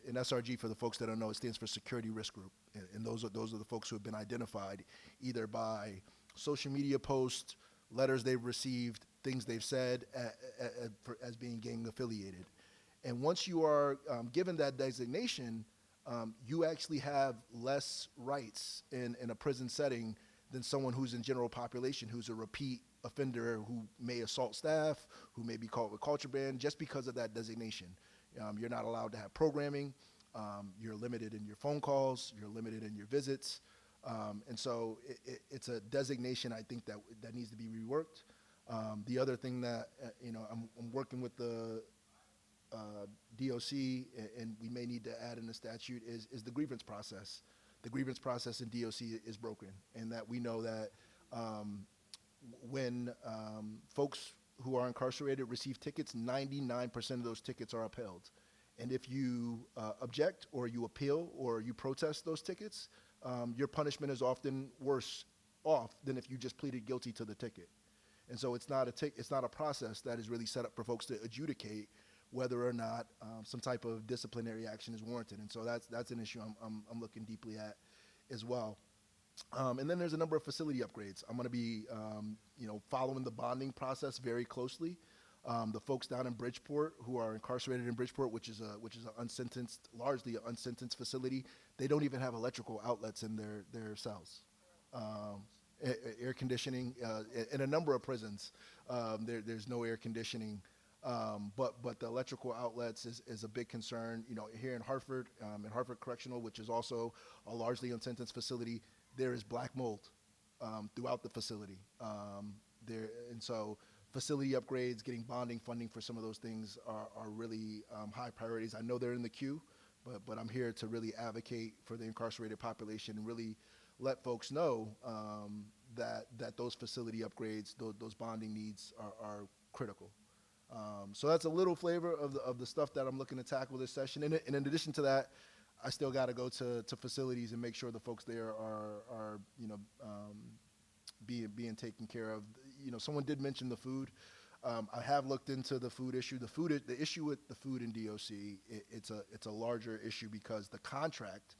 An SRG, for the folks that don't know, it stands for Security Risk Group, and those are the folks who have been identified either by social media posts, letters they've received, things they've said as being gang affiliated. And once you are given that designation, you actually have less rights in a prison setting than someone who's in general population, who's a repeat offender, who may assault staff, who may be caught with contraband, just because of that designation. You're not allowed to have programming. You're limited in your phone calls. You're limited in your visits. And so it's a designation, I think, that needs to be reworked. The other thing that, I'm working with the DOC, and we may need to add in the statute, is the grievance process. The grievance process in DOC is broken, and that we know that when folks who are incarcerated receive tickets, 99% of those tickets are upheld. And if you object, or you appeal, or you protest those tickets, your punishment is often worse off than if you just pleaded guilty to the ticket. And so it's not a process that is really set up for folks to adjudicate whether or not some type of disciplinary action is warranted. And so that's an issue I'm looking deeply at as well. And then there's a number of facility upgrades. I'm going to be, following the bonding process very closely. The folks down in Bridgeport who are incarcerated in Bridgeport, which is largely an unsentenced facility, they don't even have electrical outlets in their cells. Air conditioning in a number of prisons. There's no air conditioning. But the electrical outlets is a big concern. Here in Hartford Correctional, which is also a largely unsentenced facility, there is black mold throughout the facility. And so facility upgrades, getting bonding funding for some of those things are really high priorities. I know they're in the queue, but I'm here to really advocate for the incarcerated population and really let folks know that those facility upgrades, those bonding needs are critical. So that's a little flavor of the stuff that I'm looking to tackle this session. And in addition to that, I still got to go to facilities and make sure the folks there are being taken care of. Someone did mention the food. I have looked into the food issue. The issue with the food in DOC, it's a larger issue because the contract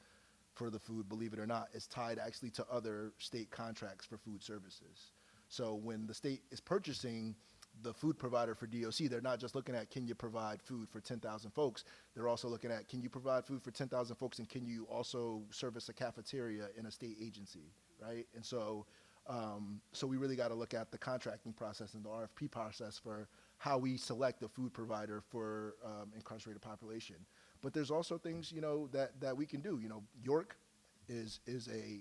for the food, believe it or not, is tied actually to other state contracts for food services. So when the state is purchasing the food provider for DOC, they're not just looking at, can you provide food for 10,000 folks? They're also looking at, can you provide food for 10,000 folks, and can you also service a cafeteria in a state agency, right? And so we really got to look at the contracting process and the RFP process for how we select the food provider for incarcerated population. But there's also things, that we can do. York is a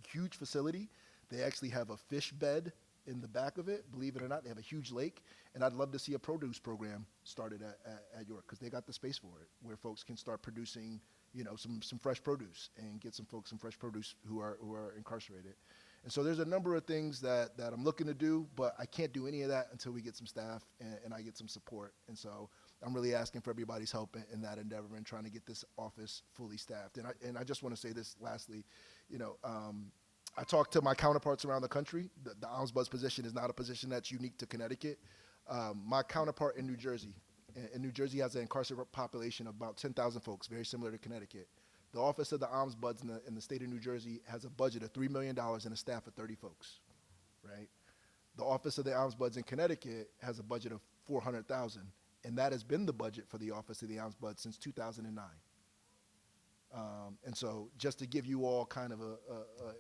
huge facility. They actually have a fish bed in the back of it. Believe it or not, they have a huge lake. And I'd love to see a produce program started at York, because they got the space for it, where folks can start producing, some fresh produce and get some folks some fresh produce who are incarcerated. And so there's a number of things that I'm looking to do, but I can't do any of that until we get some staff and I get some support. And so I'm really asking for everybody's help in that endeavor and trying to get this office fully staffed. And I just want to say this lastly, I talked to my counterparts around the country. The Ombudsman position is not a position that's unique to Connecticut. My counterpart in New Jersey has an incarcerated population of about 10,000 folks, very similar to Connecticut. The Office of the Ombudsman in the state of New Jersey has a budget of $3 million and a staff of 30 folks, right? The Office of the Ombudsman in Connecticut has a budget of $400,000, and that has been the budget for the Office of the Ombudsman since 2009. And so just to give you all kind of a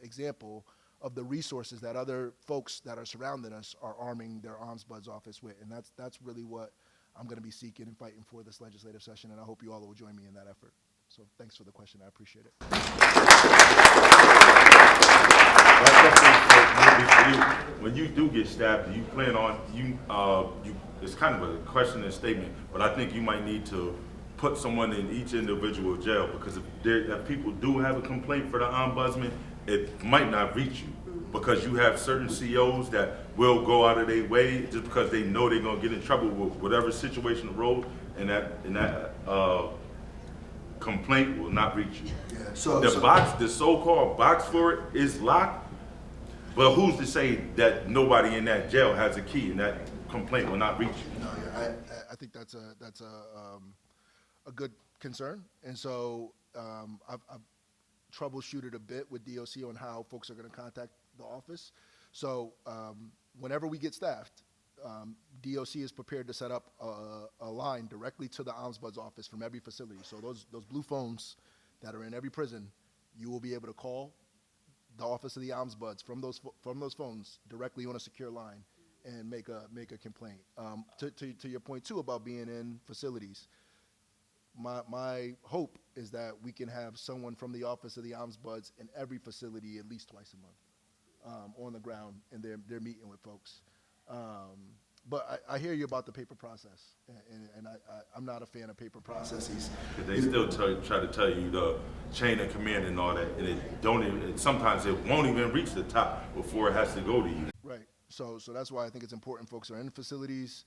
example of the resources that other folks that are surrounding us are arming their Ombudsman's office with, and that's really what I'm going to be seeking and fighting for this legislative session, and I hope you all will join me in that effort. So thanks for the question. I appreciate it. When you do get stabbed, do you plan on, it's kind of a question and statement, but I think you might need to put someone in each individual jail, because if people do have a complaint for the ombudsman, it might not reach you, because you have certain COs that will go out of their way just because they know they're gonna get in trouble with whatever situation arose, and that complaint will not reach you. Yeah, The so-called box for it is locked, but who's to say that nobody in that jail has a key and that complaint will not reach you? No, yeah, I think that's a good concern, and so I've troubleshooted a bit with DOC on how folks are going to contact the office. So whenever we get staffed, DOC is prepared to set up a line directly to the Ombudsman's office from every facility. So those blue phones that are in every prison, you will be able to call the office of the Ombudsman from those phones directly on a secure line and make a complaint. To your point too about being in facilities, my hope is that we can have someone from the office of the Ombudsman in every facility at least twice a month on the ground, and they're meeting with folks. But I hear you about the paper process, and I'm not a fan of paper processes. They still try to tell you the chain of command and all that, and sometimes it won't even reach the top before it has to go to you. Right. So that's why I think it's important folks are in facilities.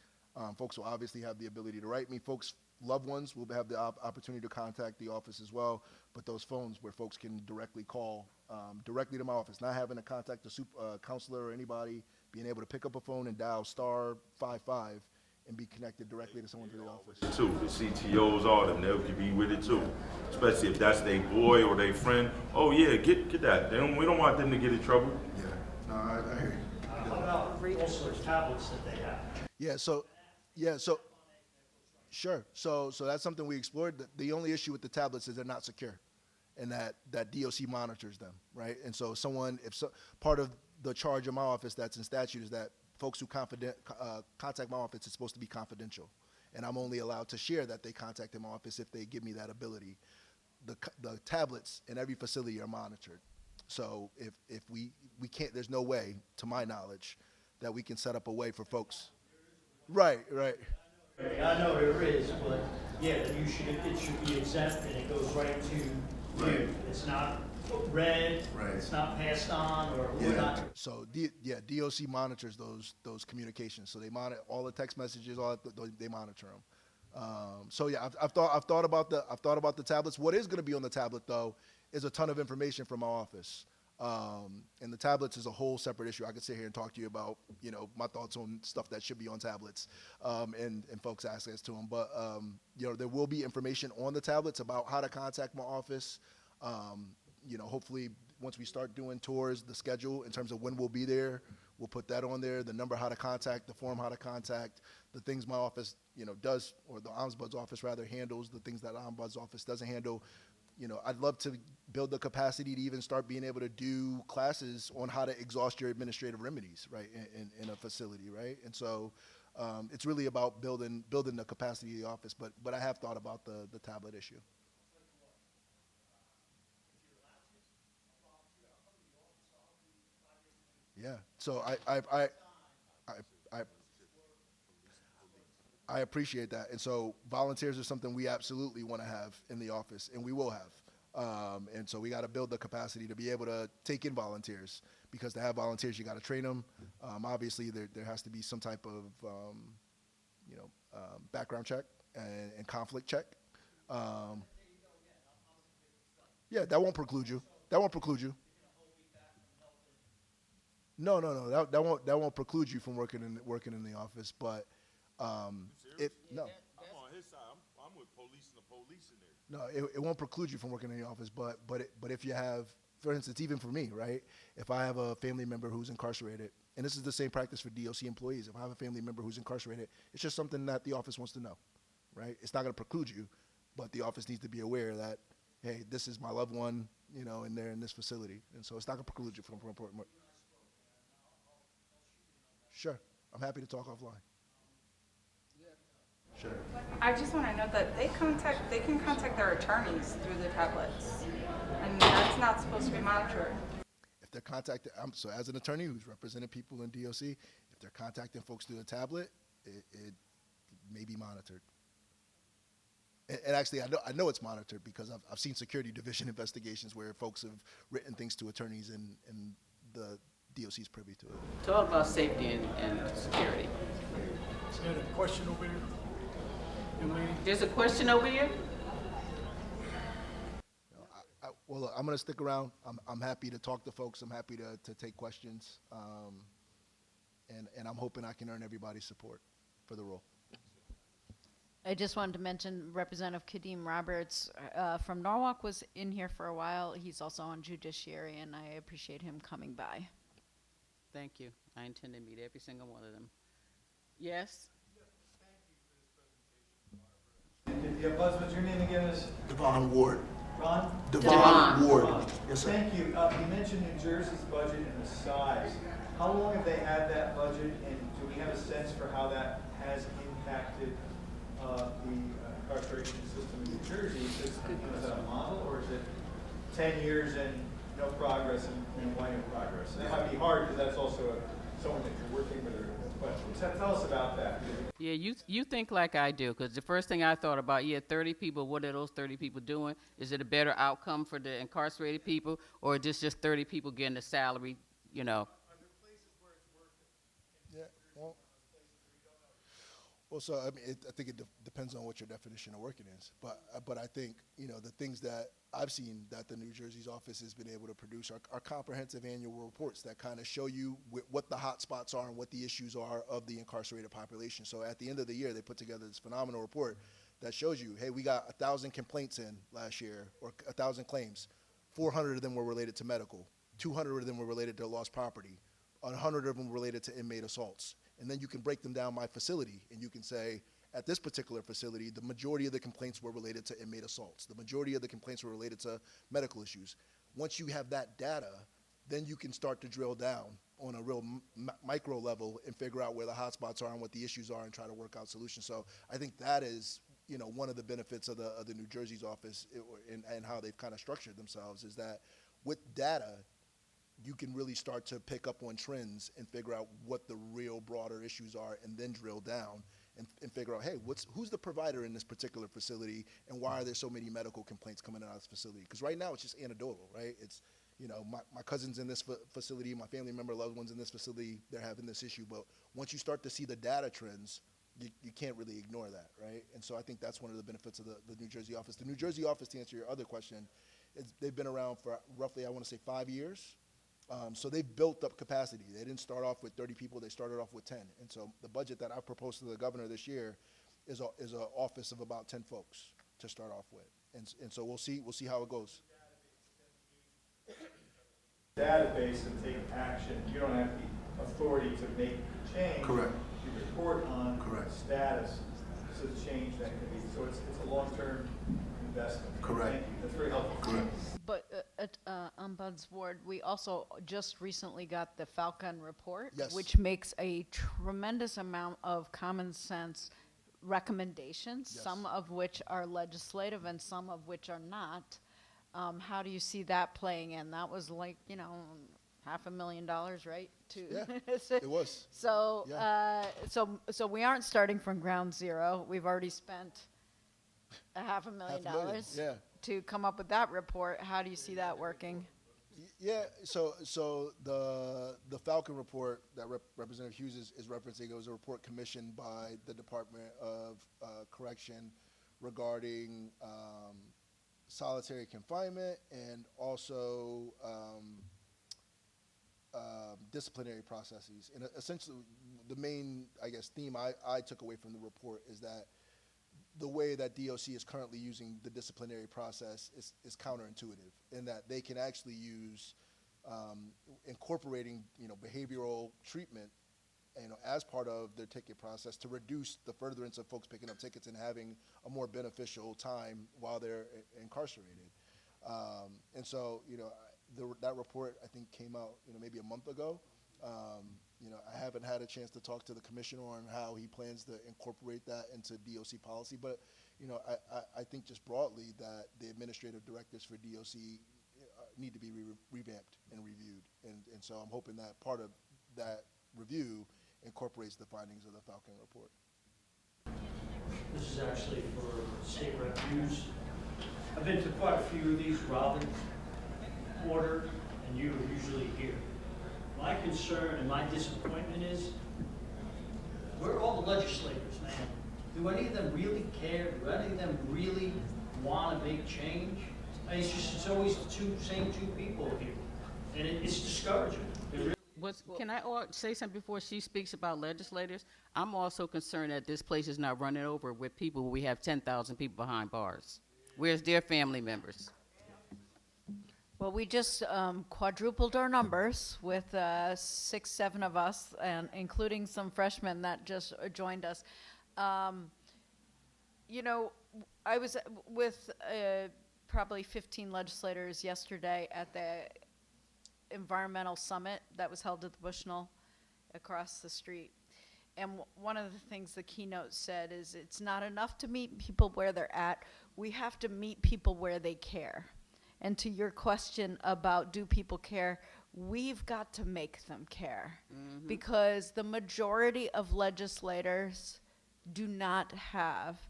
Folks will obviously have the ability to write me. Loved ones will have the opportunity to contact the office as well, but those phones where folks can directly call directly to my office, not having to contact a counselor or anybody, being able to pick up a phone and dial *55 and be connected directly to someone to the office. Too, the CTOs, all them, they could be with it too, especially if that's their boy or their friend. Oh yeah, get that. We don't want them to get in trouble. Yeah, no, I hear you. How about also those tablets that they have? Sure. So that's something we explored. The only issue with the tablets is they're not secure, and that DOC monitors them, right? And so part of the charge of my office that's in statute is that folks who contact my office is supposed to be confidential, and I'm only allowed to share that they contacted my office if they give me that ability. The tablets in every facility are monitored. So if we can't, there's no way, to my knowledge, that we can set up a way for folks. Right. I know there is, but yeah, then it should be exempt and it goes right to you. It's not read, it's not passed on, or we're not. So DOC monitors those communications. So they monitor all the text messages, they monitor them. So yeah, I've thought about the tablets. What is going to be on the tablet though is a ton of information from my office. And the tablets is a whole separate issue. I could sit here and talk to you about, my thoughts on stuff that should be on tablets, and folks access to them. But, there will be information on the tablets about how to contact my office. Hopefully once we start doing tours, the schedule in terms of when we'll be there, we'll put that on there, the number, how to contact, the form, how to contact, the things my office, does, or the Ombudsman's office rather handles, the things that the Ombudsman's office doesn't handle. I'd love to build the capacity to even start being able to do classes on how to exhaust your administrative remedies, right, in a facility, right? And so it's really about building the capacity of the office, but I have thought about the tablet issue. Yeah, so I appreciate that. And so volunteers are something we absolutely want to have in the office, and we will have. And so we got to build the capacity to be able to take in volunteers, because to have volunteers, you got to train them. Obviously, there has to be some type of, background check and conflict check. Yeah, that won't preclude you. No. That won't preclude you from working in the office, but no. I'm on his side. I'm with police and the police in there. No, it won't preclude you from working in the office, but if you have, for instance, even for me, right? If I have a family member who's incarcerated, and this is the same practice for DOC employees, if I have a family member who's incarcerated, it's just something that the office wants to know, right? It's not going to preclude you, but the office needs to be aware that, hey, this is my loved one, and they're in this facility, and so it's not going to preclude you from reporting. Sure, I'm happy to talk offline. Sure. I just want to note that they can contact their attorneys through the tablets, and that's not supposed to be monitored. If they're contacting, so as an attorney who's represented people in DOC, if they're contacting folks through the tablet, it may be monitored. And actually, I know it's monitored because I've seen security division investigations where folks have written things to attorneys, and the DOC is privy to it. Talk about safety and security. Is there a question over here? There's a question over here? Well, look, I'm going to stick around. I'm happy to talk to folks. I'm happy to take questions. And I'm hoping I can earn everybody's support for the role. I just wanted to mention Representative Kadeem Roberts from Norwalk was in here for a while. He's also on Judiciary, and I appreciate him coming by. Thank you. I intend to meet every single one of them. Yes? Yeah, Buzz, what's your name again? Is Devon Ward. Ron? Devon Ward. Ron. Yes, sir. Thank you. You mentioned New Jersey's budget and the size. How long have they had that budget, and do we have a sense for how that has impacted the incarceration system in New Jersey? Is that a model, or is it 10 years and no progress and why no progress? And that might be hard because that's also someone that you're working with. But tell us about that. Yeah, you think like I do, because the first thing I thought about, 30 people, what are those 30 people doing? Is it a better outcome for the incarcerated people, or just 30 people getting a salary, Are there places where it's working? Yeah, well, so I mean, I think it depends on what your definition of working is. But I think the things that I've seen that the New Jersey's office has been able to produce are comprehensive annual reports that kind of show you what the hot spots are and what the issues are of the incarcerated population. So at the end of the year, they put together this phenomenal report that shows you, hey, we got 1,000 complaints in last year, or 1,000 claims. 400 of them were related to medical. 200 of them were related to lost property. 100 of them were related to inmate assaults. And then you can break them down by facility, and you can say, at this particular facility, the majority of the complaints were related to inmate assaults. The majority of the complaints were related to medical issues. Once you have that data, then you can start to drill down on a real micro level and figure out where the hotspots are and what the issues are and try to work out solutions. So I think that is, one of the benefits of the New Jersey's office and how they've kind of structured themselves is that with data, you can really start to pick up on trends and figure out what the real broader issues are, and then drill down and figure out, hey, who's the provider in this particular facility, and why are there so many medical complaints coming out of this facility? Because right now it's just anecdotal, right? It's, my cousin's in this facility, my family member, loved ones in this facility, they're having this issue. But once you start to see the data trends, you can't really ignore that, right? And so I think that's one of the benefits of the New Jersey office. The New Jersey office, to answer your other question, they've been around for roughly, I want to say, 5 years. So they've built up capacity. They didn't start off with 30 people, they started off with 10. And so the budget that I proposed to the governor this year is an office of about 10 folks to start off with. And so we'll see how it goes. Database and take action. You don't have the authority to make change. Correct. You report on Correct. status. So change that can be. So it's a long-term investment. Correct. Thank you. That's very helpful. Correct. But at Ombuds Ward, we also just recently got the Falcon report, Yes. which makes a tremendous amount of common sense recommendations, Yes. some of which are legislative and some of which are not. How do you see that playing in? That was like, $500,000, right? Yeah, it was. So, Yeah. so we aren't starting from ground zero. We've already spent $500,000 Yeah. to come up with that report. How do you see that working? Yeah, so the Falcon report that Representative Hughes is referencing, it was a report commissioned by the Department of Correction regarding solitary confinement and also disciplinary processes. And essentially, the main, theme I took away from the report is that the way that DOC is currently using the disciplinary process is counterintuitive, in that they can actually use incorporating behavioral treatment as part of their ticket process to reduce the furtherance of folks picking up tickets and having a more beneficial time while they're incarcerated. And so that report I think came out maybe a month ago. I haven't had a chance to talk to the commissioner on how he plans to incorporate that into DOC policy, but I think just broadly that the administrative directives for DOC need to be revamped and reviewed, and so I'm hoping that part of that review incorporates the findings of the Falcon report. This is actually for State Rep Hughes. I've been to quite a few of these, Robin, Porter, and you are usually here. My concern and my disappointment is, where are all the legislators, man? Do any of them really care? Do any of them really want to make change? It's always the same two people here, and it's discouraging. Can I say something before she speaks about legislators? I'm also concerned that this place is not running over with people where we have 10,000 people behind bars. Where's their family members? Well, we just quadrupled our numbers with 6, 7 of us, and including some freshmen that just joined us. I was with probably 15 legislators yesterday at the environmental summit that was held at the Bushnell across the street. And one of the things the keynote said is it's not enough to meet people where they're at. We have to meet people where they care. And to your question about do people care, we've got to make them care. Mm-hmm. Because the majority of legislators do not have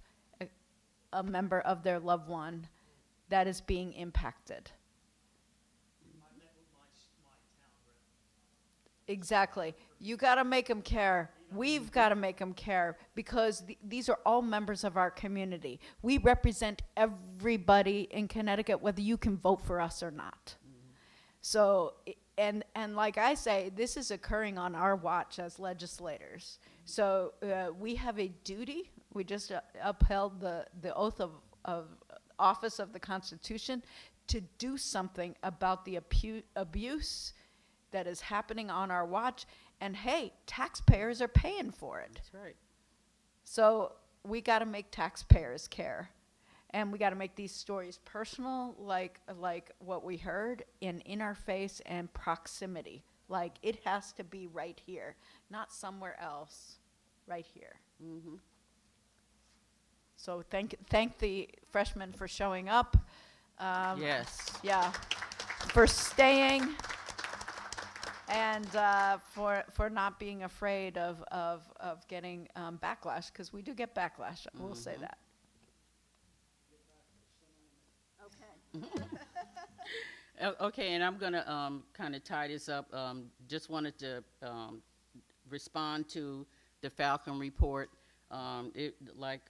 a member of their loved one that is being impacted. I met with my town rep. Exactly. You got to make them care. We've got to make them care because these are all members of our community. We represent everybody in Connecticut, whether you can vote for us or not. Mm-hmm. So, and like I say, this is occurring on our watch as legislators. So we have a duty. We just upheld the oath of office of the Constitution to do something about the abuse that is happening on our watch. And hey, taxpayers are paying for it. That's right. So we got to make taxpayers care. And we got to make these stories personal, like what we heard, in our face and proximity. Like it has to be right here, not somewhere else, right here. Mm-hmm. So thank the freshmen for showing up. Yes. Yeah, for staying. and for not being afraid of getting backlash, because we do get backlash. We'll say that. Okay, and I'm gonna kind of tie this up. Just wanted to respond to the Falcon report. Like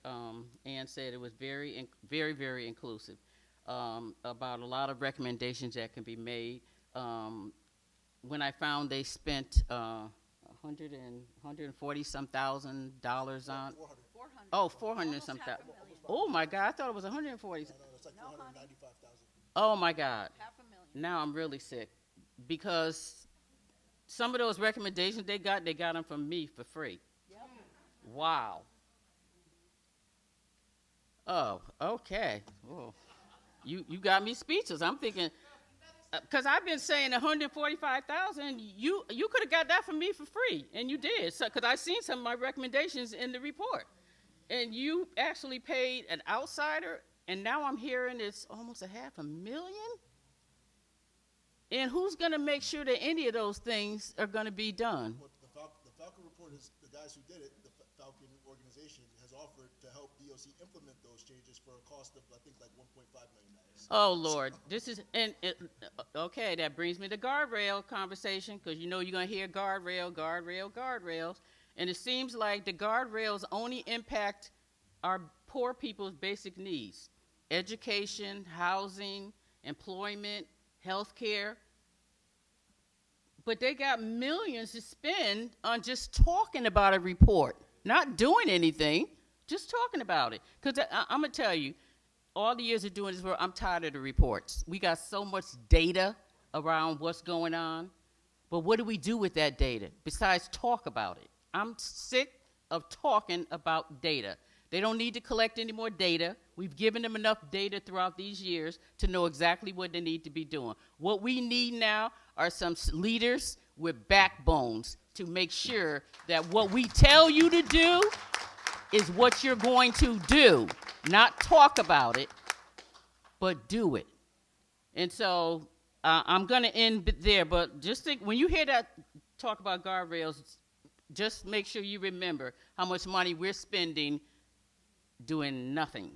Ann said, it was very, very inclusive about a lot of recommendations that can be made. When I found they spent $140-some thousand on. 400. Oh, 400 some thousand. Oh my God, I thought it was 140. No, it's like 495,000. Oh my God. $500,000. Now I'm really sick because some of those recommendations they got them from me for free. Yep. Wow. Oh, okay. Oh, you got me speechless. I'm thinking, because I've been saying 145,000. You could have got that from me for free, and you did. So, because I seen some of my recommendations in the report, and you actually paid an outsider, and now I'm hearing it's almost $500,000. And who's going to make sure that any of those things are going to be done? Well, the Falcon report is the guys who did it. The Falcon organization has offered to help DOC implement those changes for a cost of I think like $1.5 million. Oh Lord, this is okay. That brings me to guardrail conversation, because you know you're going to hear guardrails, and it seems like the guardrails only impact our poor people's basic needs: education, housing, employment, health care. But they got millions to spend on just talking about a report, not doing anything, just talking about it. Because I'm going to tell you, all the years of doing this work, I'm tired of the reports. We got so much data around what's going on, but what do we do with that data besides talk about it? I'm sick of talking about data. They don't need to collect any more data. We've given them enough data throughout these years to know exactly what they need to be doing. What we need now are some leaders with backbones to make sure that what we tell you to do is what you're going to do. Not talk about it, but do it. And so I'm going to end there, but just think, when you hear that talk about guardrails, just make sure you remember how much money we're spending doing nothing.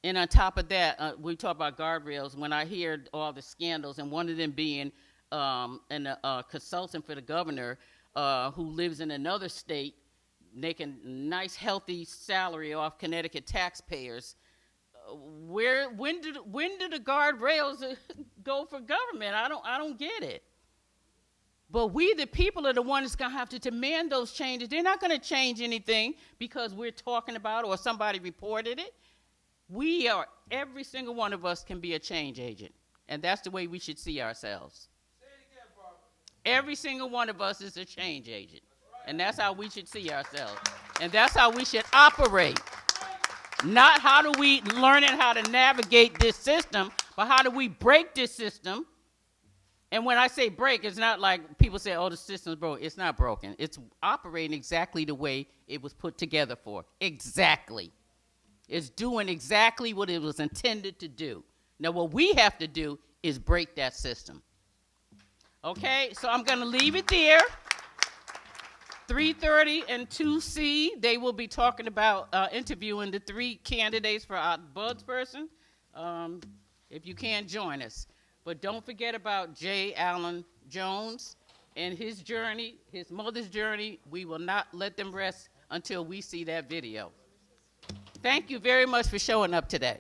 And on top of that, we talk about guardrails. When I hear all the scandals, and one of them being a consultant for the governor who lives in another state, making nice, healthy salary off Connecticut taxpayers. When do the guardrails go for government? I don't get it. But we, the people, are the ones that's going to have to demand those changes. They're not going to change anything because we're talking about or somebody reported it. We are, every single one of us can be a change agent. And that's the way we should see ourselves. Say it again, Barbara. Every single one of us is a change agent. And that's how we should see ourselves. And that's how we should operate. Not how do we learn how to navigate this system, but how do we break this system. And when I say break, it's not like people say, oh, the system's broken. It's not broken. It's operating exactly the way it was put together for. Exactly. It's doing exactly what it was intended to do. Now, what we have to do is break that system. Okay, so I'm going to leave it there. 3:30 and 2C, they will be talking about interviewing the 3 candidates for our Buds person. If you can, join us. But don't forget about J. Allen Jones and his journey, his mother's journey. We will not let them rest until we see that video. Thank you very much for showing up today.